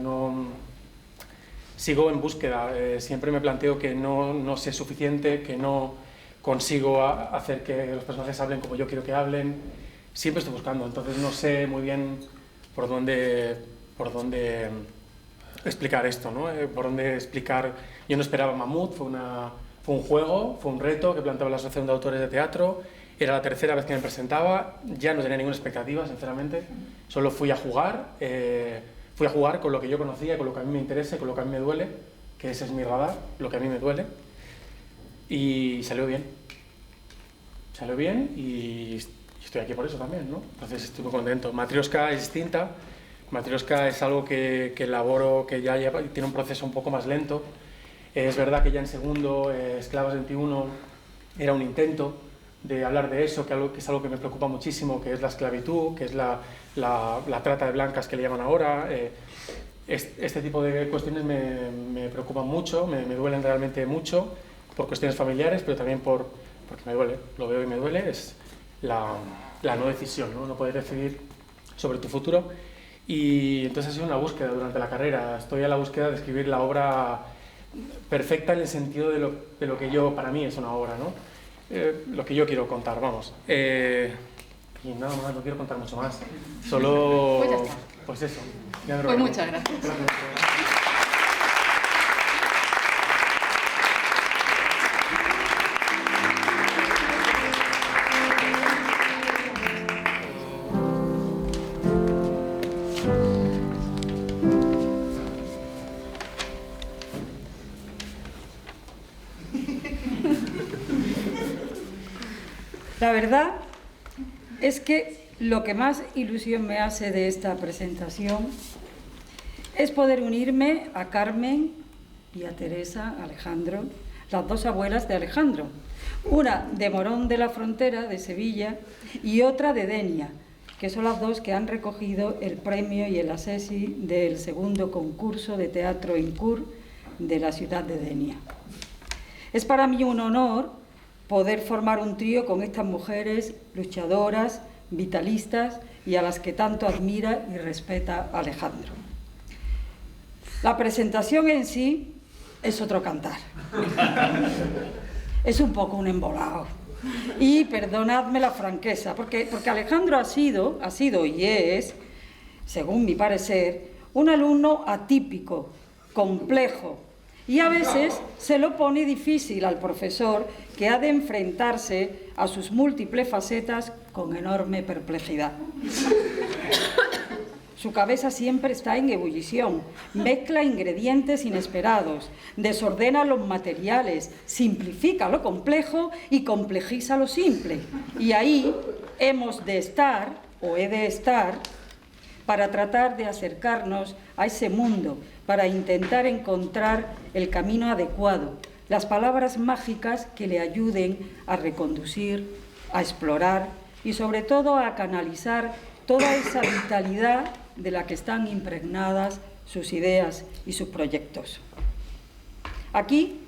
sigo en búsqueda, siempre me planteo que no sé suficiente, que no consigo hacer que los personajes hablen como yo quiero que hablen, siempre estoy buscando, entonces no sé muy bien por dónde explicar esto, ¿no? Por dónde explicar. Yo no esperaba Mamut, fue un juego, fue un reto que planteaba la Asociación de Autores de Teatro, era la tercera vez que me presentaba, ya no tenía ninguna expectativa, sinceramente, solo fui a jugar con lo que yo conocía, con lo que a mí me interesa, con lo que a mí me duele, que ese es mi radar, lo que a mí me duele, y salió bien. Salió bien y estoy aquí por eso también, ¿no? Entonces estoy muy contento. Matrioska es distinta. Matrioska es algo que elaboro, que ya tiene un proceso un poco más lento. Es verdad que ya en segundo, Esclavas 21, era un intento de hablar de eso, que es algo que me preocupa muchísimo, que es la esclavitud, que es la trata de blancas que le llaman ahora. Este tipo de cuestiones me preocupan mucho, me duelen realmente mucho, por cuestiones familiares, pero también porque me duele, lo veo y me duele, es la no decisión, ¿no? No poder decidir sobre tu futuro. Y entonces ha sido una búsqueda durante la carrera, estoy a la búsqueda de escribir la obra perfecta en el sentido de lo que para mí es una obra, ¿no? Lo que yo quiero contar, vamos. Y nada más, no quiero contar mucho más. Solo... Pues ya está. Pues eso. Pues muchas gracias. La verdad es que lo que más ilusión me hace de esta presentación es poder unirme a Carmen y a Teresa Alejandro, las dos abuelas de Alejandro, una de Morón de la Frontera, de Sevilla, y otra de Denia, que son las dos que han recogido el premio y el asesi del segundo concurso de teatro INCUR de la ciudad de Denia. Es para mí un honor poder formar un trío con estas mujeres luchadoras, vitalistas y a las que tanto admira y respeta Alejandro. La presentación en sí es otro cantar. Es un poco un embolado. Y perdonadme la franqueza, porque Alejandro ha sido y es, según mi parecer, un alumno atípico, complejo, y a veces se lo pone difícil al profesor, que ha de enfrentarse a sus múltiples facetas con enorme perplejidad. Su cabeza siempre está en ebullición, mezcla ingredientes inesperados, desordena los materiales, simplifica lo complejo y complejiza lo simple. Y ahí hemos de estar, o he de estar, para tratar de acercarnos a ese mundo, para intentar encontrar el camino adecuado, las palabras mágicas que le ayuden a reconducir, a explorar y sobre todo a canalizar toda esa vitalidad de la que están impregnadas sus ideas y sus proyectos. Aquí,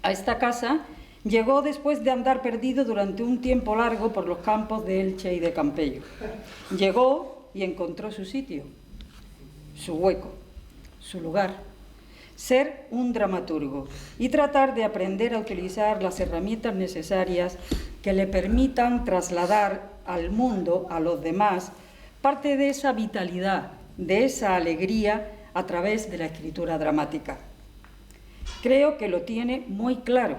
a esta casa, Llegó después de andar perdido durante un tiempo largo por los campos de Elche y de Campello. Llegó y encontró su sitio, su hueco, su lugar. Ser un dramaturgo y tratar de aprender a utilizar las herramientas necesarias que le permitan trasladar al mundo, a los demás, parte de esa vitalidad, de esa alegría a través de la escritura dramática. Creo que lo tiene muy claro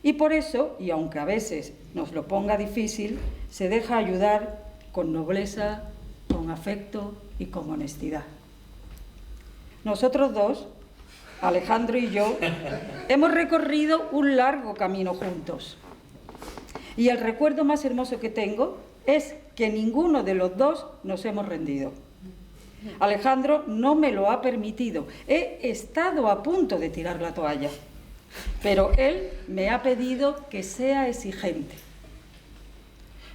y por eso, y aunque a veces nos lo ponga difícil, se deja ayudar con nobleza, con afecto y con honestidad. Nosotros dos, Alejandro y yo, hemos recorrido un largo camino juntos. Y el recuerdo más hermoso que tengo es que ninguno de los dos nos hemos rendido. Alejandro no me lo ha permitido. He estado a punto de tirar la toalla, pero él me ha pedido que sea exigente.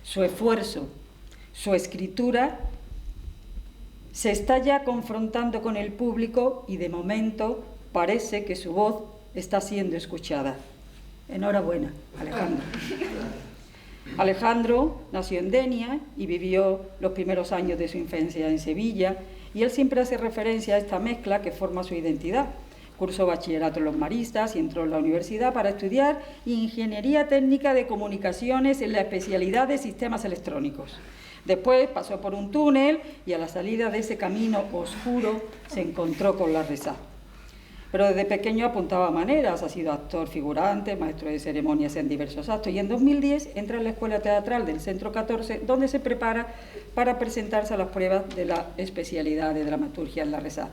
Su esfuerzo, su escritura, se está ya confrontando con el público y de momento parece que su voz está siendo escuchada. Enhorabuena, Alejandro. Alejandro nació en Denia y vivió los primeros años de su infancia en Sevilla, y él siempre hace referencia a esta mezcla que forma su identidad. Cursó bachillerato en los Maristas y entró en la universidad para estudiar Ingeniería Técnica de Comunicaciones en la especialidad de Sistemas Electrónicos. Después pasó por un túnel y a la salida de ese camino oscuro se encontró con la Risa. Pero desde pequeño apuntaba maneras, ha sido actor figurante, maestro de ceremonias en diversos actos y en 2010 entra en la Escuela Teatral del Centro 14, donde se prepara para presentarse a las pruebas de la especialidad de dramaturgia en la Risa.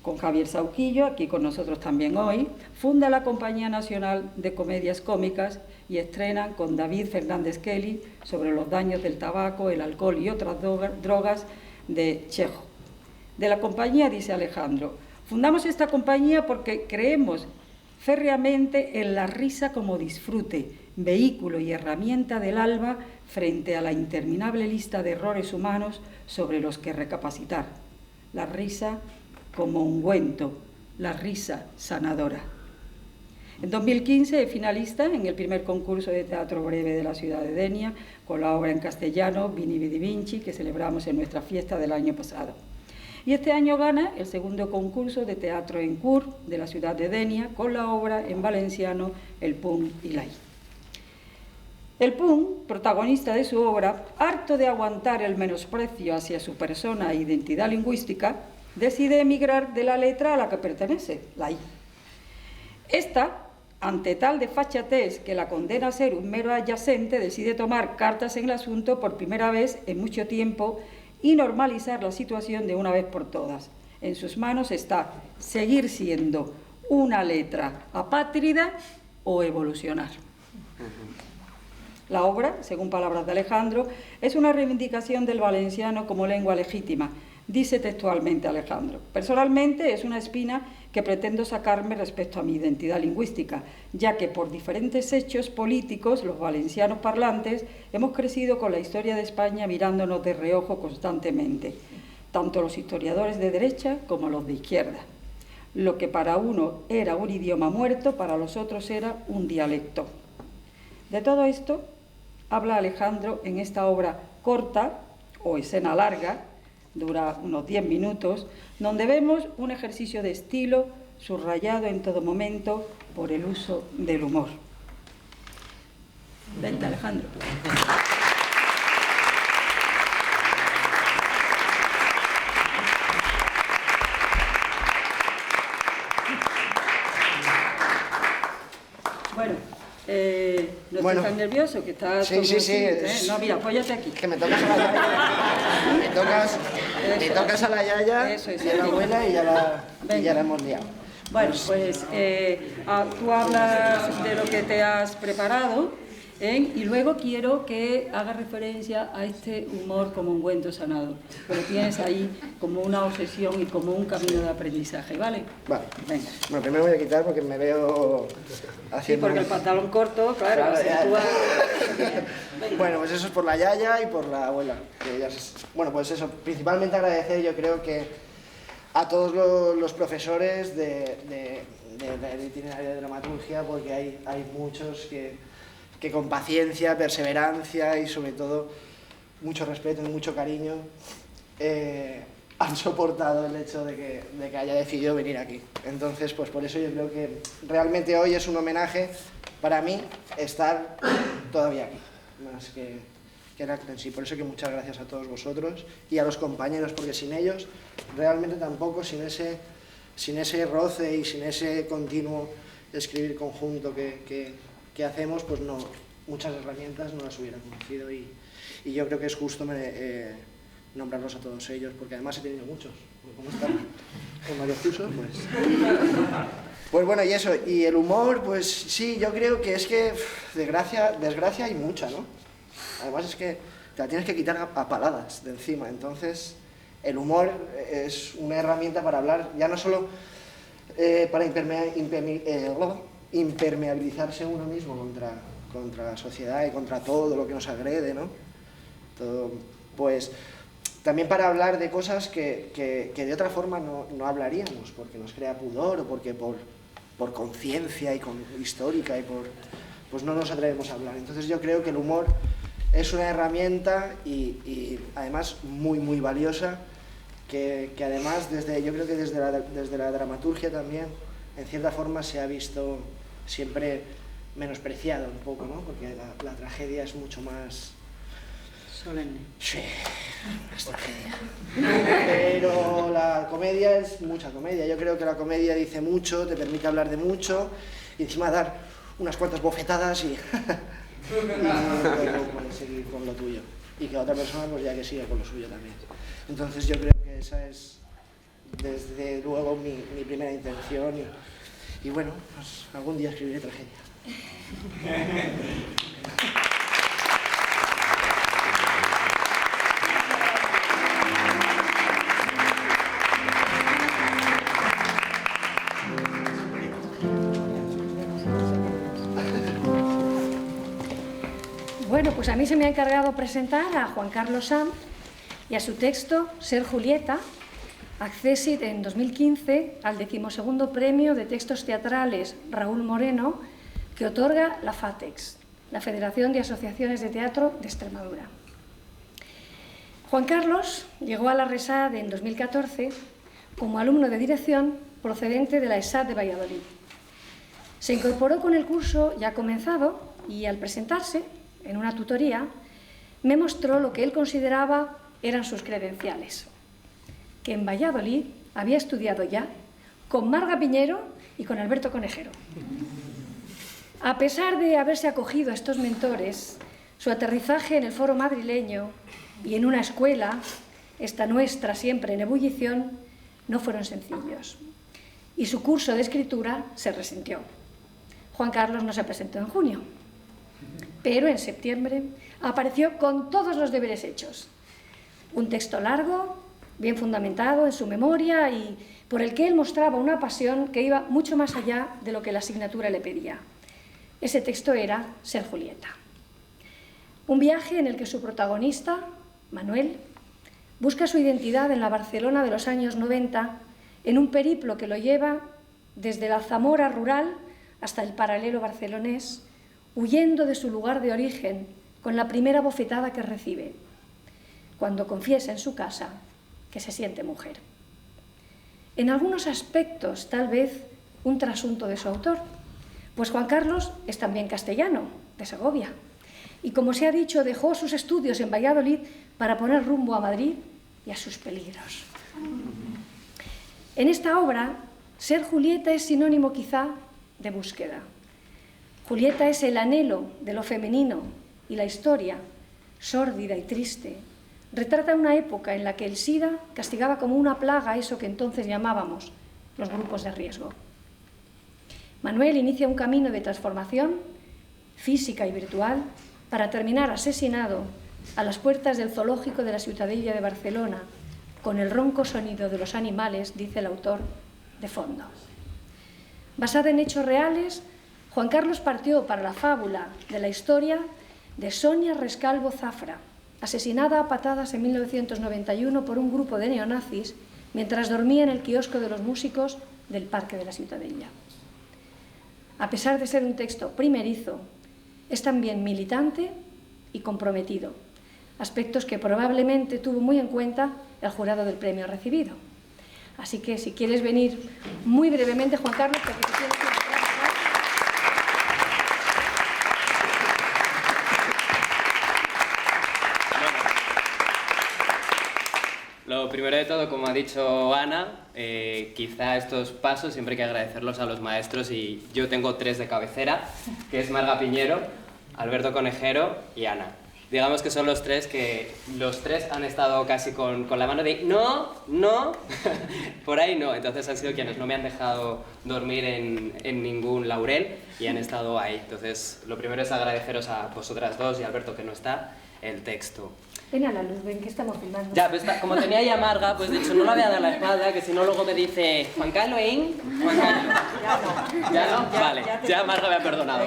Con Javier Sauquillo, aquí con nosotros también hoy, funda la Compañía Nacional de Comedias Cómicas y estrenan con David Fernández Kelly sobre los daños del tabaco, el alcohol y otras drogas de Chejo. De la compañía dice Alejandro: fundamos esta compañía porque creemos férreamente en la risa como disfrute, vehículo y herramienta del alma frente a la interminable lista de errores humanos sobre los que recapacitar. La risa como ungüento, la risa sanadora. En 2015 es finalista en el primer concurso de teatro breve de la ciudad de Denia con la obra en castellano Vini Vidi Vinci, que celebramos en nuestra fiesta del año pasado. Y este año gana el segundo concurso de teatro en CUR de la ciudad de Denia con la obra en valenciano El Pun y Lai. El Pun, protagonista de su obra, harto de aguantar el menosprecio hacia su persona e identidad lingüística, decide emigrar de la letra a la que pertenece, la I. Esta, ante tal desfachatez que la condena a ser un mero adyacente, decide tomar cartas en el asunto por primera vez en mucho tiempo y normalizar la situación de una vez por todas. En sus manos está seguir siendo una letra apátrida o evolucionar. La obra, según palabras de Alejandro, es una reivindicación del valenciano como lengua legítima. Dice textualmente Alejandro: personalmente es una espina que pretendo sacarme respecto a mi identidad lingüística, ya que por diferentes hechos políticos, los valencianos parlantes hemos crecido con la historia de España mirándonos de reojo constantemente, tanto los historiadores de derecha como los de izquierda. Lo que para uno era un idioma muerto, para los otros era un dialecto. De todo esto habla Alejandro en esta obra corta o escena larga, dura unos 10 minutos, donde vemos un ejercicio de estilo subrayado en todo momento por el uso del humor. Vente, Alejandro. No estés tan nervioso, que estás... Sí. No, mira, apóyate aquí. Que me tocas a la yaya. Me tocas a la yaya y a la abuela y ya la hemos liado. Bueno, pues tú hablas de lo que te has preparado, y luego quiero que hagas referencia a este humor como ungüento sanador. Pero tienes ahí como una obsesión y como un camino de aprendizaje, ¿vale? Vale. Venga. Bueno, primero voy a quitar porque me veo haciendo... Sí, porque el pantalón corto, claro, acentúa... Bueno, pues eso es por la yaya y por la abuela. Bueno, pues eso, principalmente agradecer, yo creo que a todos los profesores del itinerario de dramaturgia, porque hay muchos que con paciencia, perseverancia y sobre todo mucho respeto y mucho cariño han soportado el hecho de que haya decidido venir aquí. Entonces, pues por eso yo creo que realmente hoy es un homenaje para mí estar todavía aquí, más que el acto en sí. Por eso que muchas gracias a todos vosotros y a los compañeros, porque sin ellos, realmente tampoco, sin ese roce y sin ese continuo escribir conjunto que hacemos, pues no, muchas herramientas no las hubiera conocido y yo creo que es justo nombrarlos a todos ellos, porque además he tenido muchos, como están con Mario Cuso, pues bueno, y eso, y el humor, pues sí, yo creo que es que desgracia hay mucha, ¿no? Además es que te la tienes que quitar a paladas de encima, entonces el humor es una herramienta para hablar, ya no solo para impermeabilizarse uno mismo contra la sociedad y contra todo lo que nos agrede, ¿no? Todo, pues también para hablar de cosas que de otra forma no hablaríamos, porque nos crea pudor o porque por conciencia y histórica y pues no nos atrevemos a hablar. Entonces yo creo que el humor es una herramienta y además muy muy valiosa que además yo creo que desde la dramaturgia también en cierta forma se ha visto siempre menospreciado un poco, ¿no? Porque la tragedia es mucho más solemne. Sí, es tragedia. Pero la comedia es mucha comedia. Yo creo que la comedia dice mucho, te permite hablar de mucho y encima dar unas cuantas bofetadas y luego puedes seguir con lo tuyo. Y que otra persona pues ya que siga con lo suyo también. Entonces yo creo que esa es desde luego mi primera intención y bueno, pues algún día escribiré tragedia. Bueno, pues a mí se me ha encargado presentar a Juan Carlos Sanz y a su texto Ser Julieta, accésit en 2015 al 12º Premio de Textos Teatrales Raúl Moreno que otorga la FATEX, la Federación de Asociaciones de Teatro de Extremadura. Juan Carlos llegó a la RESAD en 2014 como alumno de dirección procedente de la ESAD de Valladolid. Se incorporó con el curso ya comenzado y al presentarse en una tutoría me mostró lo que él consideraba eran sus credenciales, que en Valladolid había estudiado ya con Marga Piñero y con Alberto Conejero. A pesar de haberse acogido a estos mentores, su aterrizaje en el foro madrileño y en una escuela, esta nuestra siempre en ebullición, no fueron sencillos. Y su curso de escritura se resintió. Juan Carlos no se presentó en junio, pero en septiembre apareció con todos los deberes hechos. Un texto largo, bien fundamentado en su memoria y por el que él mostraba una pasión que iba mucho más allá de lo que la asignatura le pedía. Ese texto era Ser Julieta. Un viaje en el que su protagonista, Manuel, busca su identidad en la Barcelona de los años 90 en un periplo que lo lleva desde la Zamora rural hasta el paralelo barcelonés, huyendo de su lugar de origen con la primera bofetada que recibe, cuando confiesa en su casa que se siente mujer. En algunos aspectos, tal vez, un trasunto de su autor, pues Juan Carlos es también castellano, de Segovia, y como se ha dicho, dejó sus estudios en Valladolid para poner rumbo a Madrid y a sus peligros. En esta obra, ser Julieta es sinónimo quizá de búsqueda. Julieta es el anhelo de lo femenino y la historia, sórdida y triste, retrata una época en la que el SIDA castigaba como una plaga eso que entonces llamábamos los grupos de riesgo. Manuel inicia un camino de transformación física y virtual para terminar asesinado a las puertas del zoológico de la Ciutadella de Barcelona, con el ronco sonido de los animales, dice el autor, de fondo. Basada en hechos reales, Juan Carlos partió para la fábula de la historia de Sonia Rescalvo Zafra, asesinada a patadas en 1991 por un grupo de neonazis mientras dormía en el kiosco de los músicos del Parque de la Ciutadella. A pesar de ser un texto primerizo, es también militante y comprometido, aspectos que probablemente tuvo muy en cuenta el jurado del premio recibido. Así que, si quieres venir muy brevemente, Juan Carlos, porque te tienes que... Lo primero de todo, como ha dicho Ana, quizá estos pasos siempre hay que agradecerlos a los maestros, y yo tengo 3 de cabecera, que es Marga Piñero, Alberto Conejero y Ana. Digamos que son los 3 que los 3 han estado casi con la mano de no, por ahí no. Entonces han sido quienes no me han dejado dormir en ningún laurel y han estado ahí. Entonces lo primero es agradeceros a vosotras 2 y a Alberto, que no está, el texto. Ven a la luz, ven, que estamos filmando. Ya, pues como tenía ahí a Marga, pues de hecho no la voy a dar la espalda, que si no luego me dice Juan Carlos, ¿eh? Juan Carlos. ¿Ya no? Vale, ya Marga me ha perdonado.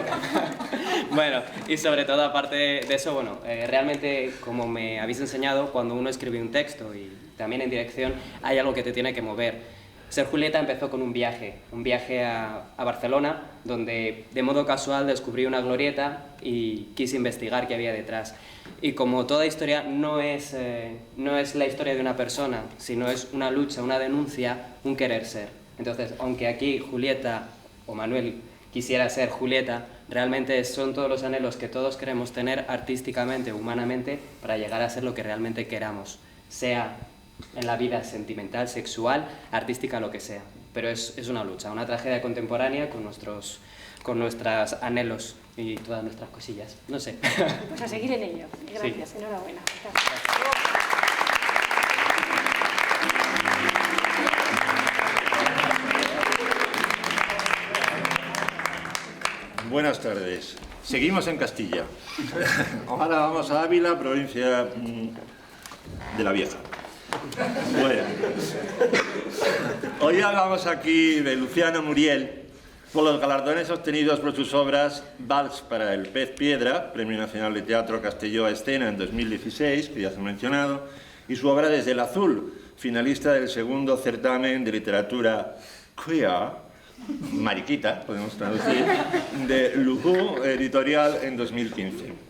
Bueno, y sobre todo, aparte de eso, bueno, realmente, como me habéis enseñado, cuando uno escribe un texto y también en dirección, hay algo que te tiene que mover. Ser Julieta empezó con un viaje a Barcelona, donde de modo casual descubrí una glorieta y quise investigar qué había detrás. Y como toda historia no es la historia de una persona, sino es una lucha, una denuncia, un querer ser. Entonces, aunque aquí Julieta o Manuel quisiera ser Julieta, realmente son todos los anhelos que todos queremos tener artísticamente, humanamente, para llegar a ser lo que realmente queramos, sea en la vida sentimental, sexual, artística, lo que sea. Pero es una lucha, una tragedia contemporánea con nuestros anhelos y todas nuestras cosillas. No sé. Pues a seguir en ello. Gracias, sí. Enhorabuena. Gracias. Buenas tardes. Seguimos en Castilla. Ahora vamos a Ávila, provincia de la Vieja. Bueno, hoy hablamos aquí de Luciano Muriel por los galardones obtenidos por sus obras Vals para el pez piedra, Premio Nacional de Teatro Castelló a Escena en 2016, que ya se ha mencionado, y su obra Desde el Azul, finalista del segundo certamen de literatura queer, mariquita, podemos traducir, de Lujú Editorial en 2015.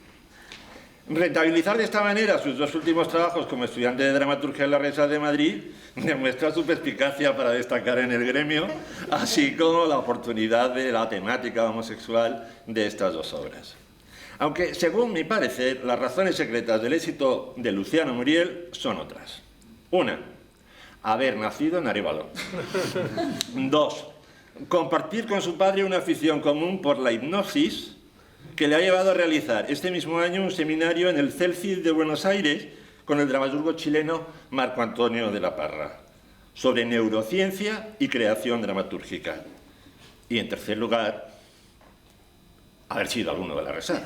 Rentabilizar de esta manera sus 2 últimos trabajos como estudiante de dramaturgia en la RESAD de Madrid demuestra su perspicacia para destacar en el gremio, así como la oportunidad de la temática homosexual de estas 2 obras. Aunque, según mi parecer, las razones secretas del éxito de Luciano Muriel son otras. 1. Haber nacido en Arévalo. 2. Compartir con su padre una afición común por la hipnosis, que le ha llevado a realizar este mismo año un seminario en el CELCID de Buenos Aires con el dramaturgo chileno Marco Antonio de la Parra, sobre neurociencia y creación dramatúrgica. Y en tercer lugar, haber sido alumno de la RESAD,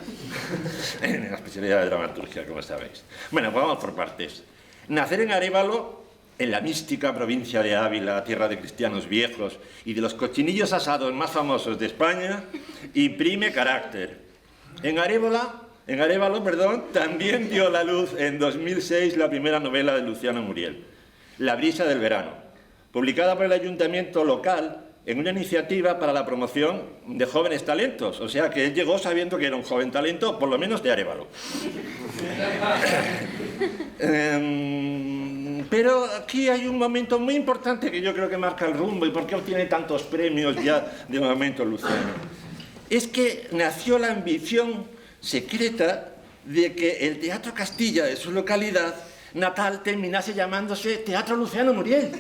en la especialidad de dramaturgia, como sabéis. Bueno, pues vamos por partes. Nacer en Arévalo, en la mística provincia de Ávila, tierra de cristianos viejos y de los cochinillos asados más famosos de España, imprime carácter. En Arévalo, también dio a la luz en 2006 la primera novela de Luciano Muriel, La brisa del verano, publicada por el ayuntamiento local en una iniciativa para la promoción de jóvenes talentos. O sea que él llegó sabiendo que era un joven talento, por lo menos de Arévalo. Pero aquí hay un momento muy importante que yo creo que marca el rumbo y por qué obtiene tantos premios ya de momento Luciano. Es que nació la ambición secreta de que el Teatro Castilla de su localidad natal terminase llamándose Teatro Luciano Muriel.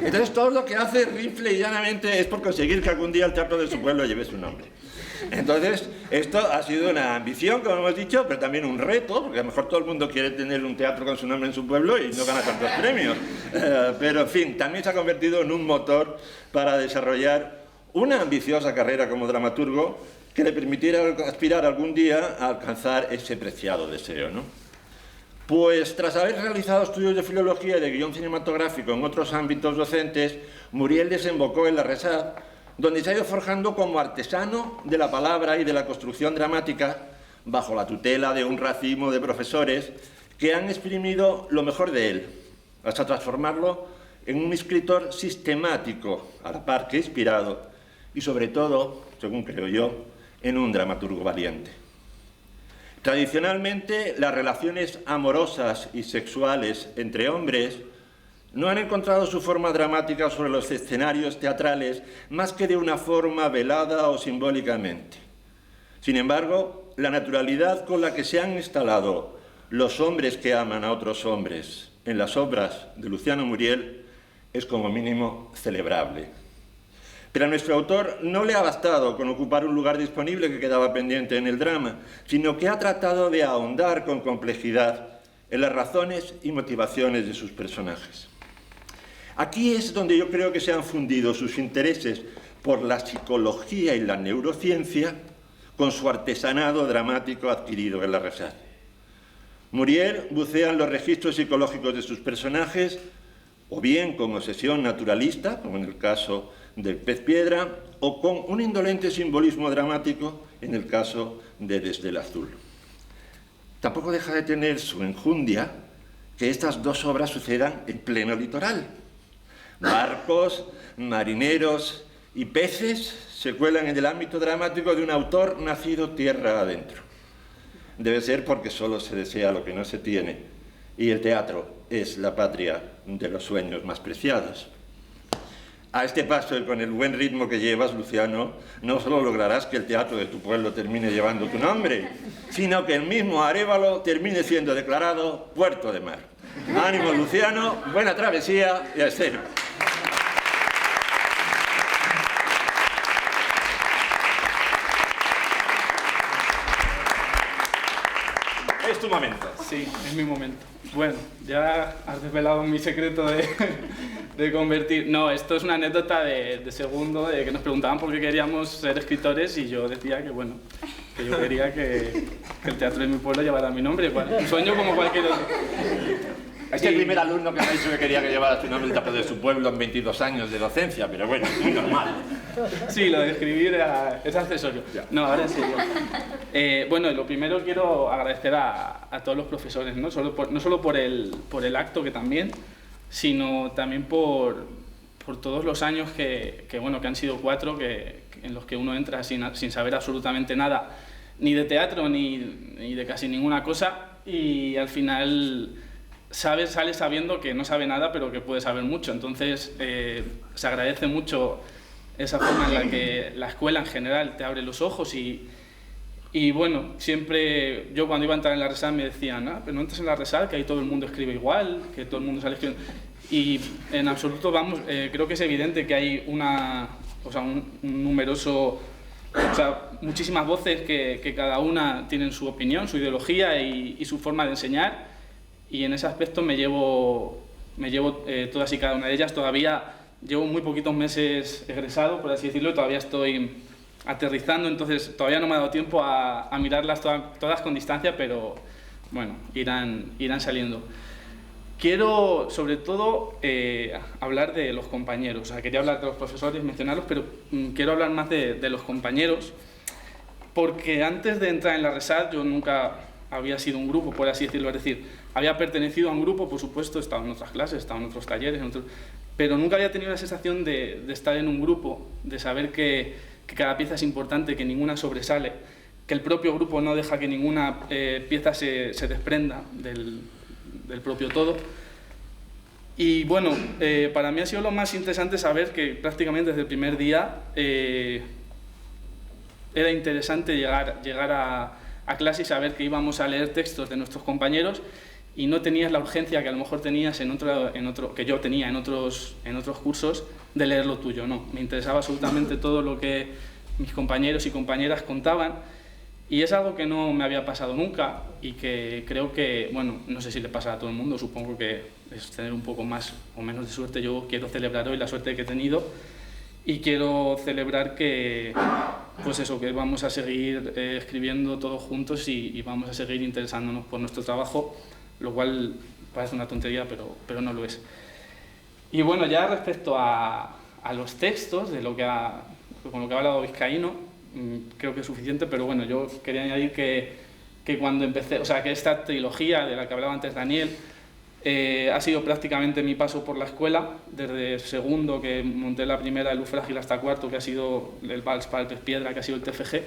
Entonces todo lo que hace simple y llanamente es por conseguir que algún día el teatro de su pueblo lleve su nombre. Entonces esto ha sido una ambición, como hemos dicho, pero también un reto, porque a lo mejor todo el mundo quiere tener un teatro con su nombre en su pueblo y no gana tantos premios. Pero en fin, también se ha convertido en un motor para desarrollar una ambiciosa carrera como dramaturgo que le permitiera aspirar algún día a alcanzar ese preciado deseo, ¿no? Pues tras haber realizado estudios de filología y de guión cinematográfico en otros ámbitos docentes, Muriel desembocó en la RESAD, donde se ha ido forjando como artesano de la palabra y de la construcción dramática, bajo la tutela de un racimo de profesores que han exprimido lo mejor de él, hasta transformarlo en un escritor sistemático, a la par que inspirado, y sobre todo, según creo yo, en un dramaturgo valiente. Tradicionalmente, las relaciones amorosas y sexuales entre hombres no han encontrado su forma dramática sobre los escenarios teatrales más que de una forma velada o simbólicamente. Sin embargo, la naturalidad con la que se han instalado los hombres que aman a otros hombres en las obras de Luciano Muriel es como mínimo celebrable. Pero a nuestro autor no le ha bastado con ocupar un lugar disponible que quedaba pendiente en el drama, sino que ha tratado de ahondar con complejidad en las razones y motivaciones de sus personajes. Aquí es donde yo creo que se han fundido sus intereses por la psicología y la neurociencia con su artesanado dramático adquirido en la Resat. Muriel bucea en los registros psicológicos de sus personajes, o bien con obsesión naturalista, como en el caso del pez piedra, o con un indolente simbolismo dramático, en el caso de Desde el azul. Tampoco deja de tener su enjundia que estas dos obras sucedan en pleno litoral. Barcos, marineros y peces se cuelan en el ámbito dramático de un autor nacido tierra adentro. Debe ser porque solo se desea lo que no se tiene, y el teatro es la patria de los sueños más preciados. A este paso y con el buen ritmo que llevas, Luciano, no solo lograrás que el teatro de tu pueblo termine llevando tu nombre, sino que el mismo Arévalo termine siendo declarado puerto de mar. Ánimo, Luciano, buena travesía y a escena. Es tu momento. Sí, es mi momento. Bueno, ya has desvelado mi secreto de convertir... No, esto es una anécdota de segundo, de que nos preguntaban por qué queríamos ser escritores y yo decía que, bueno, que yo quería que el teatro de mi pueblo llevara mi nombre. Bueno, un sueño como cualquier otro. Es el primer alumno que me ha dicho que quería que llevara su nombre el teatro de su pueblo en 22 años de docencia, pero bueno, muy normal. Sí, lo de escribir es accesorio. No, ahora sí. Bueno, lo primero quiero agradecer a todos los profesores, no solo por el acto, que también, sino también por todos los años que han sido 4, en los que uno entra sin saber absolutamente nada, ni de teatro ni de casi ninguna cosa, y al final sale sabiendo que no sabe nada, pero que puede saber mucho. Entonces, se agradece mucho esa forma en la que la escuela en general te abre los ojos y bueno, siempre yo cuando iba a entrar en la Resat me decían, pero no entres en la Resat, que ahí todo el mundo escribe igual, que todo el mundo sale escribiendo. Y en absoluto, creo que es evidente que hay un numeroso, muchísimas voces que cada una tienen su opinión, su ideología y su forma de enseñar, y en ese aspecto me llevo todas y cada una de ellas. Todavía llevo muy poquitos meses egresado, por así decirlo, y todavía estoy aterrizando, entonces todavía no me ha dado tiempo a mirarlas todas con distancia, pero bueno, irán saliendo. Quiero, sobre todo, hablar de los compañeros. Quería hablar de los profesores, mencionarlos, pero quiero hablar más de los compañeros, porque antes de entrar en la Resat yo nunca había sido un grupo, por así decirlo. Es decir, había pertenecido a un grupo, por supuesto, estaba en otras clases, estaba en otros talleres, pero nunca había tenido la sensación de estar en un grupo, de saber que cada pieza es importante, que ninguna sobresale, que el propio grupo no deja que ninguna pieza se desprenda del propio todo. Y bueno, para mí ha sido lo más interesante saber que prácticamente desde el primer día era interesante llegar a clase y saber que íbamos a leer textos de nuestros compañeros y no tenías la urgencia que a lo mejor tenías que yo tenía en otros cursos, de leer lo tuyo. No, me interesaba absolutamente todo lo que mis compañeros y compañeras contaban, y es algo que no me había pasado nunca y que creo que, bueno, no sé si le pasa a todo el mundo, supongo que es tener un poco más o menos de suerte. Yo quiero celebrar hoy la suerte que he tenido y quiero celebrar que, pues eso, que vamos a seguir escribiendo todos juntos y vamos a seguir interesándonos por nuestro trabajo, lo cual parece una tontería, pero no lo es. Y bueno, ya respecto a los textos, con lo que ha hablado Vizcaíno, creo que es suficiente, pero bueno, yo quería añadir que cuando empecé, que esta trilogía de la que hablaba antes Daniel, Ha sido prácticamente mi paso por la escuela, desde segundo, que monté la primera de Luz Frágil, hasta cuarto, que ha sido el Vals para el Pez Piedra, que ha sido el TFG.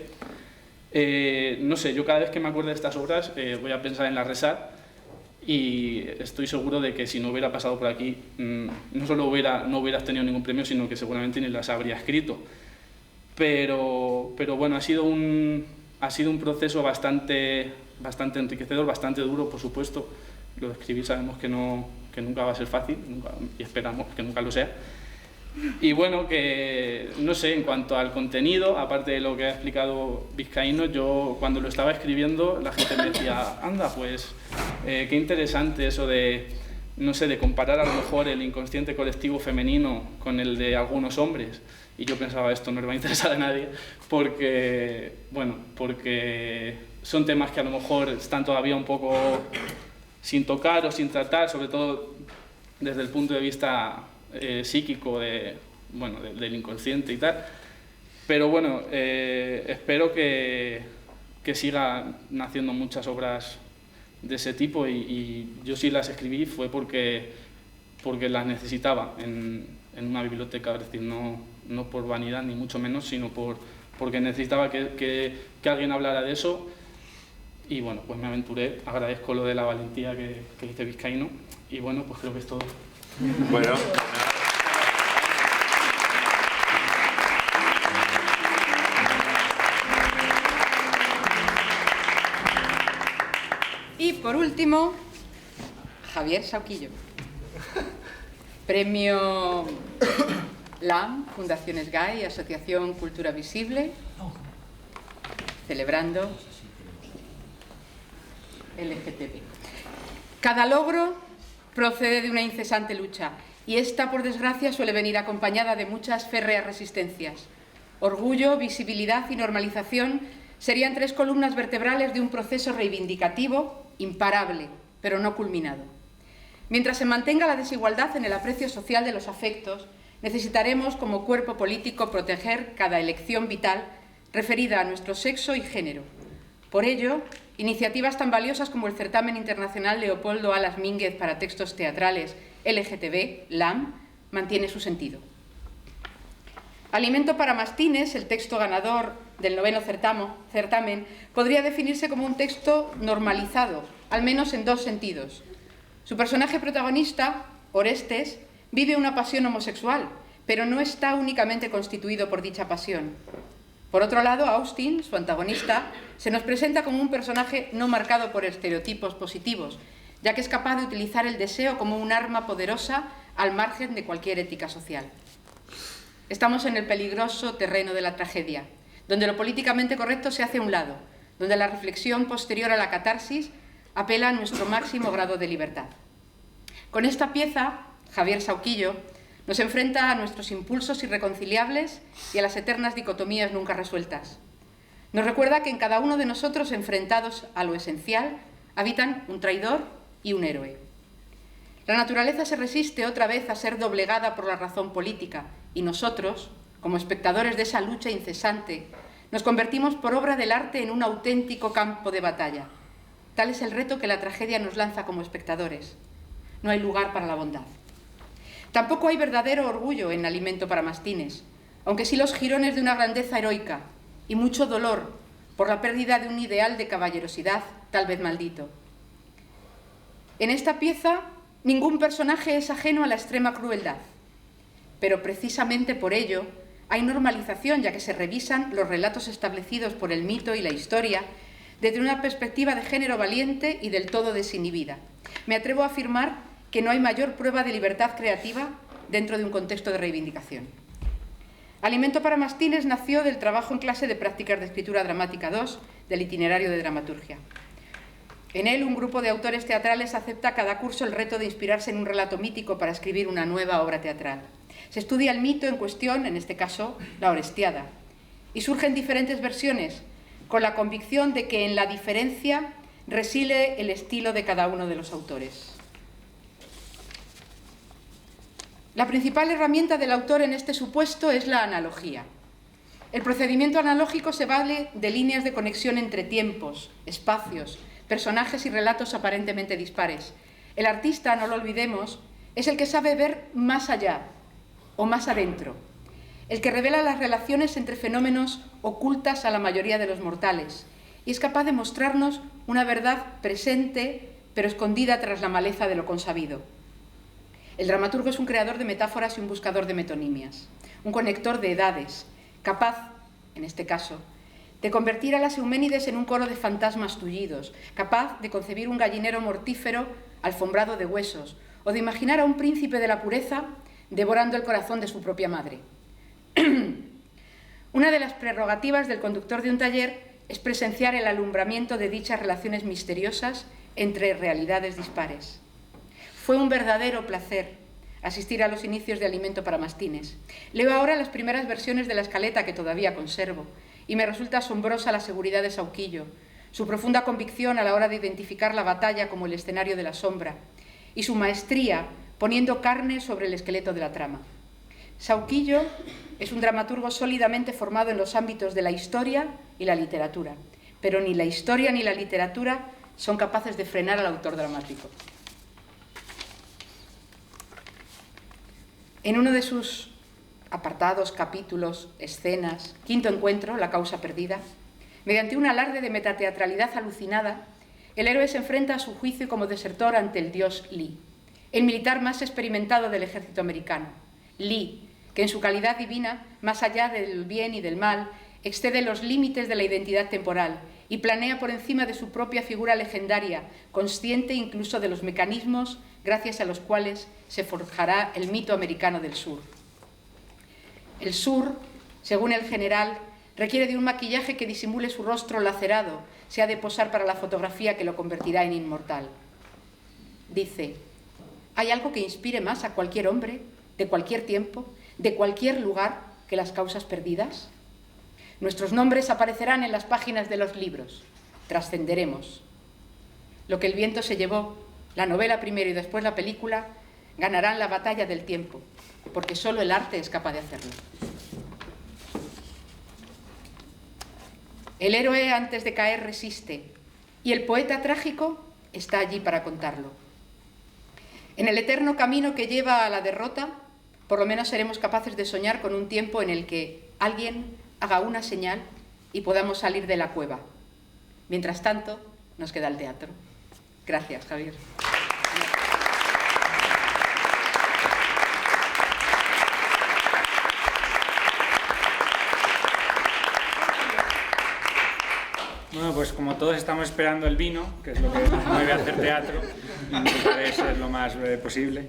No sé, yo cada vez que me acuerdo de estas obras voy a pensar en la Resar, y estoy seguro de que si no hubiera pasado por aquí, no solo no hubieras tenido ningún premio, sino que seguramente ni las habría escrito. Pero bueno, ha sido un proceso bastante enriquecedor, bastante duro, por supuesto. Lo de escribir sabemos que nunca va a ser fácil, y esperamos que nunca lo sea. Y bueno, que no sé, en cuanto al contenido, aparte de lo que ha explicado Vizcaíno, yo cuando lo estaba escribiendo la gente me decía, anda, pues qué interesante eso de, no sé, de comparar a lo mejor el inconsciente colectivo femenino con el de algunos hombres. Y yo pensaba, esto no le va a interesar a nadie, porque son temas que a lo mejor están todavía un poco sin tocar o sin tratar, sobre todo desde el punto de vista psíquico del inconsciente y tal. Pero bueno, espero que siga naciendo muchas obras de ese tipo, y yo sí las escribí fue porque las necesitaba en una biblioteca, es decir, no por vanidad ni mucho menos, sino porque necesitaba que alguien hablara de eso. Y bueno, pues me aventuré, agradezco lo de la valentía que dice Vizcaíno, y bueno, pues creo que es todo. Bueno. Y por último, Javier Sauquillo. Premio LAM, Fundación SGAE, Asociación Cultura Visible, celebrando LGTB. Cada logro procede de una incesante lucha, y esta, por desgracia, suele venir acompañada de muchas férreas resistencias. Orgullo, visibilidad y normalización serían tres columnas vertebrales de un proceso reivindicativo imparable, pero no culminado. Mientras se mantenga la desigualdad en el aprecio social de los afectos, necesitaremos como cuerpo político proteger cada elección vital referida a nuestro sexo y género. Por ello, iniciativas tan valiosas como el Certamen Internacional Leopoldo Alas Mínguez para Textos Teatrales LGTB, LAM, mantiene su sentido. Alimento para mastines, el texto ganador del 9º certamen, podría definirse como un texto normalizado, al menos en dos sentidos. Su personaje protagonista, Orestes, vive una pasión homosexual, pero no está únicamente constituido por dicha pasión. Por otro lado, Austin, su antagonista, se nos presenta como un personaje no marcado por estereotipos positivos, ya que es capaz de utilizar el deseo como un arma poderosa al margen de cualquier ética social. Estamos en el peligroso terreno de la tragedia, donde lo políticamente correcto se hace a un lado, donde la reflexión posterior a la catarsis apela a nuestro máximo grado de libertad. Con esta pieza, Javier Sauquillo nos enfrenta a nuestros impulsos irreconciliables y a las eternas dicotomías nunca resueltas. Nos recuerda que en cada uno de nosotros, enfrentados a lo esencial, habitan un traidor y un héroe. La naturaleza se resiste otra vez a ser doblegada por la razón política, y nosotros, como espectadores de esa lucha incesante, nos convertimos por obra del arte en un auténtico campo de batalla. Tal es el reto que la tragedia nos lanza como espectadores. No hay lugar para la bondad. Tampoco hay verdadero orgullo en Alimento para mastines, aunque sí los jirones de una grandeza heroica y mucho dolor por la pérdida de un ideal de caballerosidad tal vez maldito. En esta pieza, ningún personaje es ajeno a la extrema crueldad, pero precisamente por ello hay normalización, ya que se revisan los relatos establecidos por el mito y la historia desde una perspectiva de género valiente y del todo desinhibida. Me atrevo a afirmar que no hay mayor prueba de libertad creativa dentro de un contexto de reivindicación. Alimento para mastines nació del trabajo en clase de Prácticas de Escritura Dramática 2 del Itinerario de Dramaturgia. En él, un grupo de autores teatrales acepta cada curso el reto de inspirarse en un relato mítico para escribir una nueva obra teatral. Se estudia el mito en cuestión, en este caso, la Orestiada, y surgen diferentes versiones, con la convicción de que en la diferencia reside el estilo de cada uno de los autores. La principal herramienta del autor en este supuesto es la analogía. El procedimiento analógico se vale de líneas de conexión entre tiempos, espacios, personajes y relatos aparentemente dispares, El artista, no lo olvidemos, es el que sabe ver más allá o más adentro, el que revela las relaciones entre fenómenos ocultas a la mayoría de los mortales y es capaz de mostrarnos una verdad presente pero escondida tras la maleza de lo consabido. El dramaturgo es un creador de metáforas y un buscador de metonimias, un conector de edades, capaz, en este caso, de convertir a las Euménides en un coro de fantasmas tullidos, capaz de concebir un gallinero mortífero alfombrado de huesos, o de imaginar a un príncipe de la pureza devorando el corazón de su propia madre. Una de las prerrogativas del conductor de un taller es presenciar el alumbramiento de dichas relaciones misteriosas entre realidades dispares. Fue un verdadero placer asistir a los inicios de Alimento para Mastines. Leo ahora las primeras versiones de la escaleta que todavía conservo y me resulta asombrosa la seguridad de Sauquillo, su profunda convicción a la hora de identificar la batalla como el escenario de la sombra y su maestría poniendo carne sobre el esqueleto de la trama. Sauquillo es un dramaturgo sólidamente formado en los ámbitos de la historia y la literatura, pero ni la historia ni la literatura son capaces de frenar al autor dramático. En uno de sus apartados, capítulos, escenas, quinto encuentro, La causa perdida, mediante un alarde de metateatralidad alucinada, el héroe se enfrenta a su juicio como desertor ante el dios Lee, el militar más experimentado del ejército americano. Lee, que en su calidad divina, más allá del bien y del mal, excede los límites de la identidad temporal y planea por encima de su propia figura legendaria, consciente incluso de los mecanismos gracias a los cuales se forjará el mito americano del sur. El sur, según el general, requiere de un maquillaje que disimule su rostro lacerado, se ha de posar para la fotografía que lo convertirá en inmortal. Dice, ¿hay algo que inspire más a cualquier hombre, de cualquier tiempo, de cualquier lugar, que las causas perdidas? Nuestros nombres aparecerán en las páginas de los libros. Trascenderemos. Lo que el viento se llevó, la novela primero y después la película, ganarán la batalla del tiempo, porque solo el arte es capaz de hacerlo. El héroe antes de caer resiste, y el poeta trágico está allí para contarlo. En el eterno camino que lleva a la derrota, por lo menos seremos capaces de soñar con un tiempo en el que alguien haga una señal y podamos salir de la cueva. Mientras tanto, nos queda el teatro. Gracias, Javier. Bueno, pues como todos estamos esperando el vino, que es lo que nos mueve a hacer teatro, intentaré ser lo más breve posible.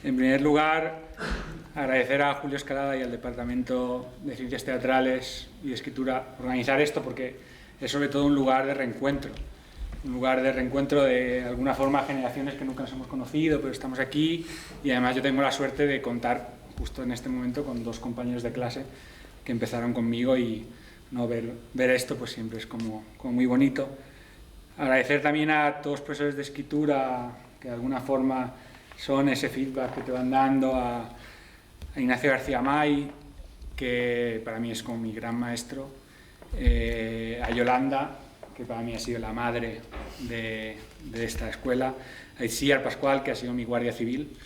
En primer lugar, agradecer a Julio Escalada y al Departamento de Ciencias Teatrales y de Escritura organizar esto, porque es sobre todo un lugar de reencuentro. Un lugar de reencuentro de alguna forma generaciones que nunca nos hemos conocido, pero estamos aquí y además yo tengo la suerte de contar justo en este momento con dos compañeros de clase que empezaron conmigo y no ver esto pues siempre es como muy bonito. Agradecer también a todos los profesores de escritura que de alguna forma son ese feedback que te van dando, a Ignacio García May, que para mí es como mi gran maestro, a Yolanda, que para mí ha sido la madre de esta escuela, a Itziar Pascual, que ha sido mi guardia civil,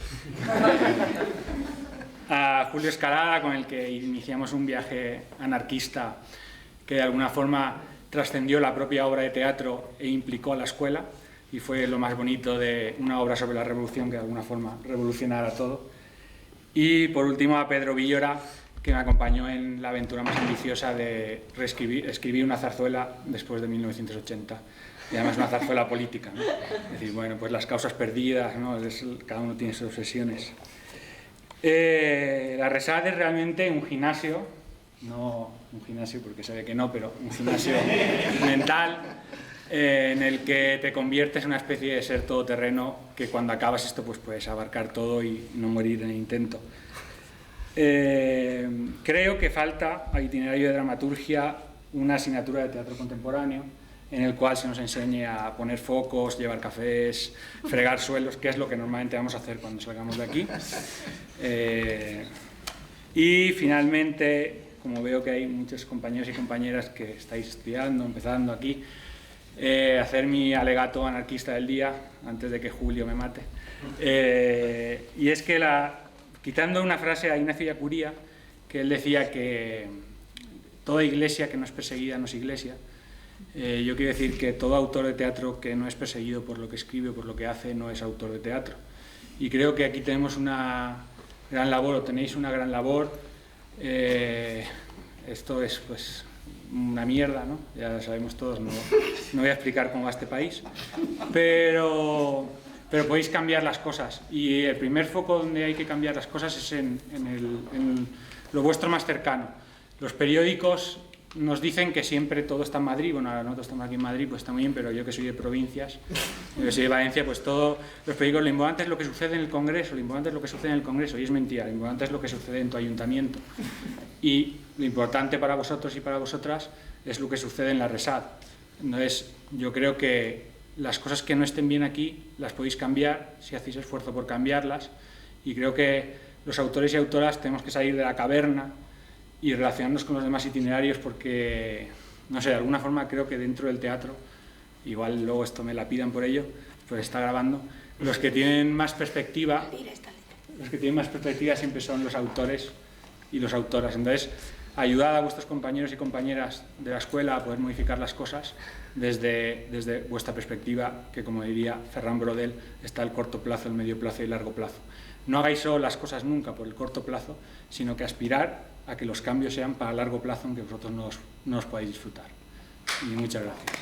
a Julio Escalada, con el que iniciamos un viaje anarquista que de alguna forma trascendió la propia obra de teatro e implicó a la escuela, y fue lo más bonito de una obra sobre la revolución que de alguna forma revolucionara todo. Y por último a Pedro Villora, que me acompañó en la aventura más ambiciosa de escribir una zarzuela después de 1980, y además una zarzuela política, ¿no? Es decir, bueno, pues las causas perdidas, ¿no? Cada uno tiene sus obsesiones. La Resade es realmente un gimnasio, no un gimnasio porque se ve que no, pero un gimnasio mental, en el que te conviertes en una especie de ser todoterreno que cuando acabas esto pues puedes abarcar todo y no morir en el intento. Creo que falta al itinerario de dramaturgia una asignatura de teatro contemporáneo en el cual se nos enseñe a poner focos, llevar cafés, fregar suelos, que es lo que normalmente vamos a hacer cuando salgamos de aquí. Y finalmente, como veo que hay muchos compañeros y compañeras que estáis estudiando, empezando aquí, hacer mi alegato anarquista del día antes de que Julio me mate. Y es que, quitando una frase a Ignacio Ellacuría, que él decía que toda iglesia que no es perseguida no es iglesia, yo quiero decir que todo autor de teatro que no es perseguido por lo que escribe o por lo que hace no es autor de teatro. Y creo que aquí tenemos una gran labor, o tenéis una gran labor. Esto es pues una mierda, ¿no? Ya lo sabemos todos, no voy a explicar cómo va este país, pero podéis cambiar las cosas, y el primer foco donde hay que cambiar las cosas es en lo vuestro más cercano. Los periódicos nos dicen que siempre todo está en Madrid. Bueno, ahora nosotros estamos aquí en Madrid, pues está muy bien, pero yo que soy de provincias, yo que soy de Valencia, pues todos los periódicos, lo importante es lo que sucede en el Congreso, lo importante es lo que sucede en el Congreso, y es mentira, lo importante es lo que sucede en tu ayuntamiento. Y lo importante para vosotros y para vosotras es lo que sucede en la RESAD. Entonces, yo creo que las cosas que no estén bien aquí las podéis cambiar si hacéis esfuerzo por cambiarlas, y creo que los autores y autoras tenemos que salir de la caverna y relacionarnos con los demás itinerarios, porque, no sé, de alguna forma creo que dentro del teatro, igual luego esto me la pidan por ello, pues está grabando, los que tienen más perspectiva siempre son los autores y las autoras. Entonces, ayudad a vuestros compañeros y compañeras de la escuela a poder modificar las cosas desde vuestra perspectiva, que, como diría Ferran Brodel, está el corto plazo, el medio plazo y el largo plazo. No hagáis solo las cosas nunca por el corto plazo, sino que aspirar a que los cambios sean para largo plazo, aunque vosotros no os podáis disfrutar. Y muchas gracias.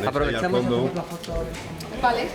Aprovechamos. Vale.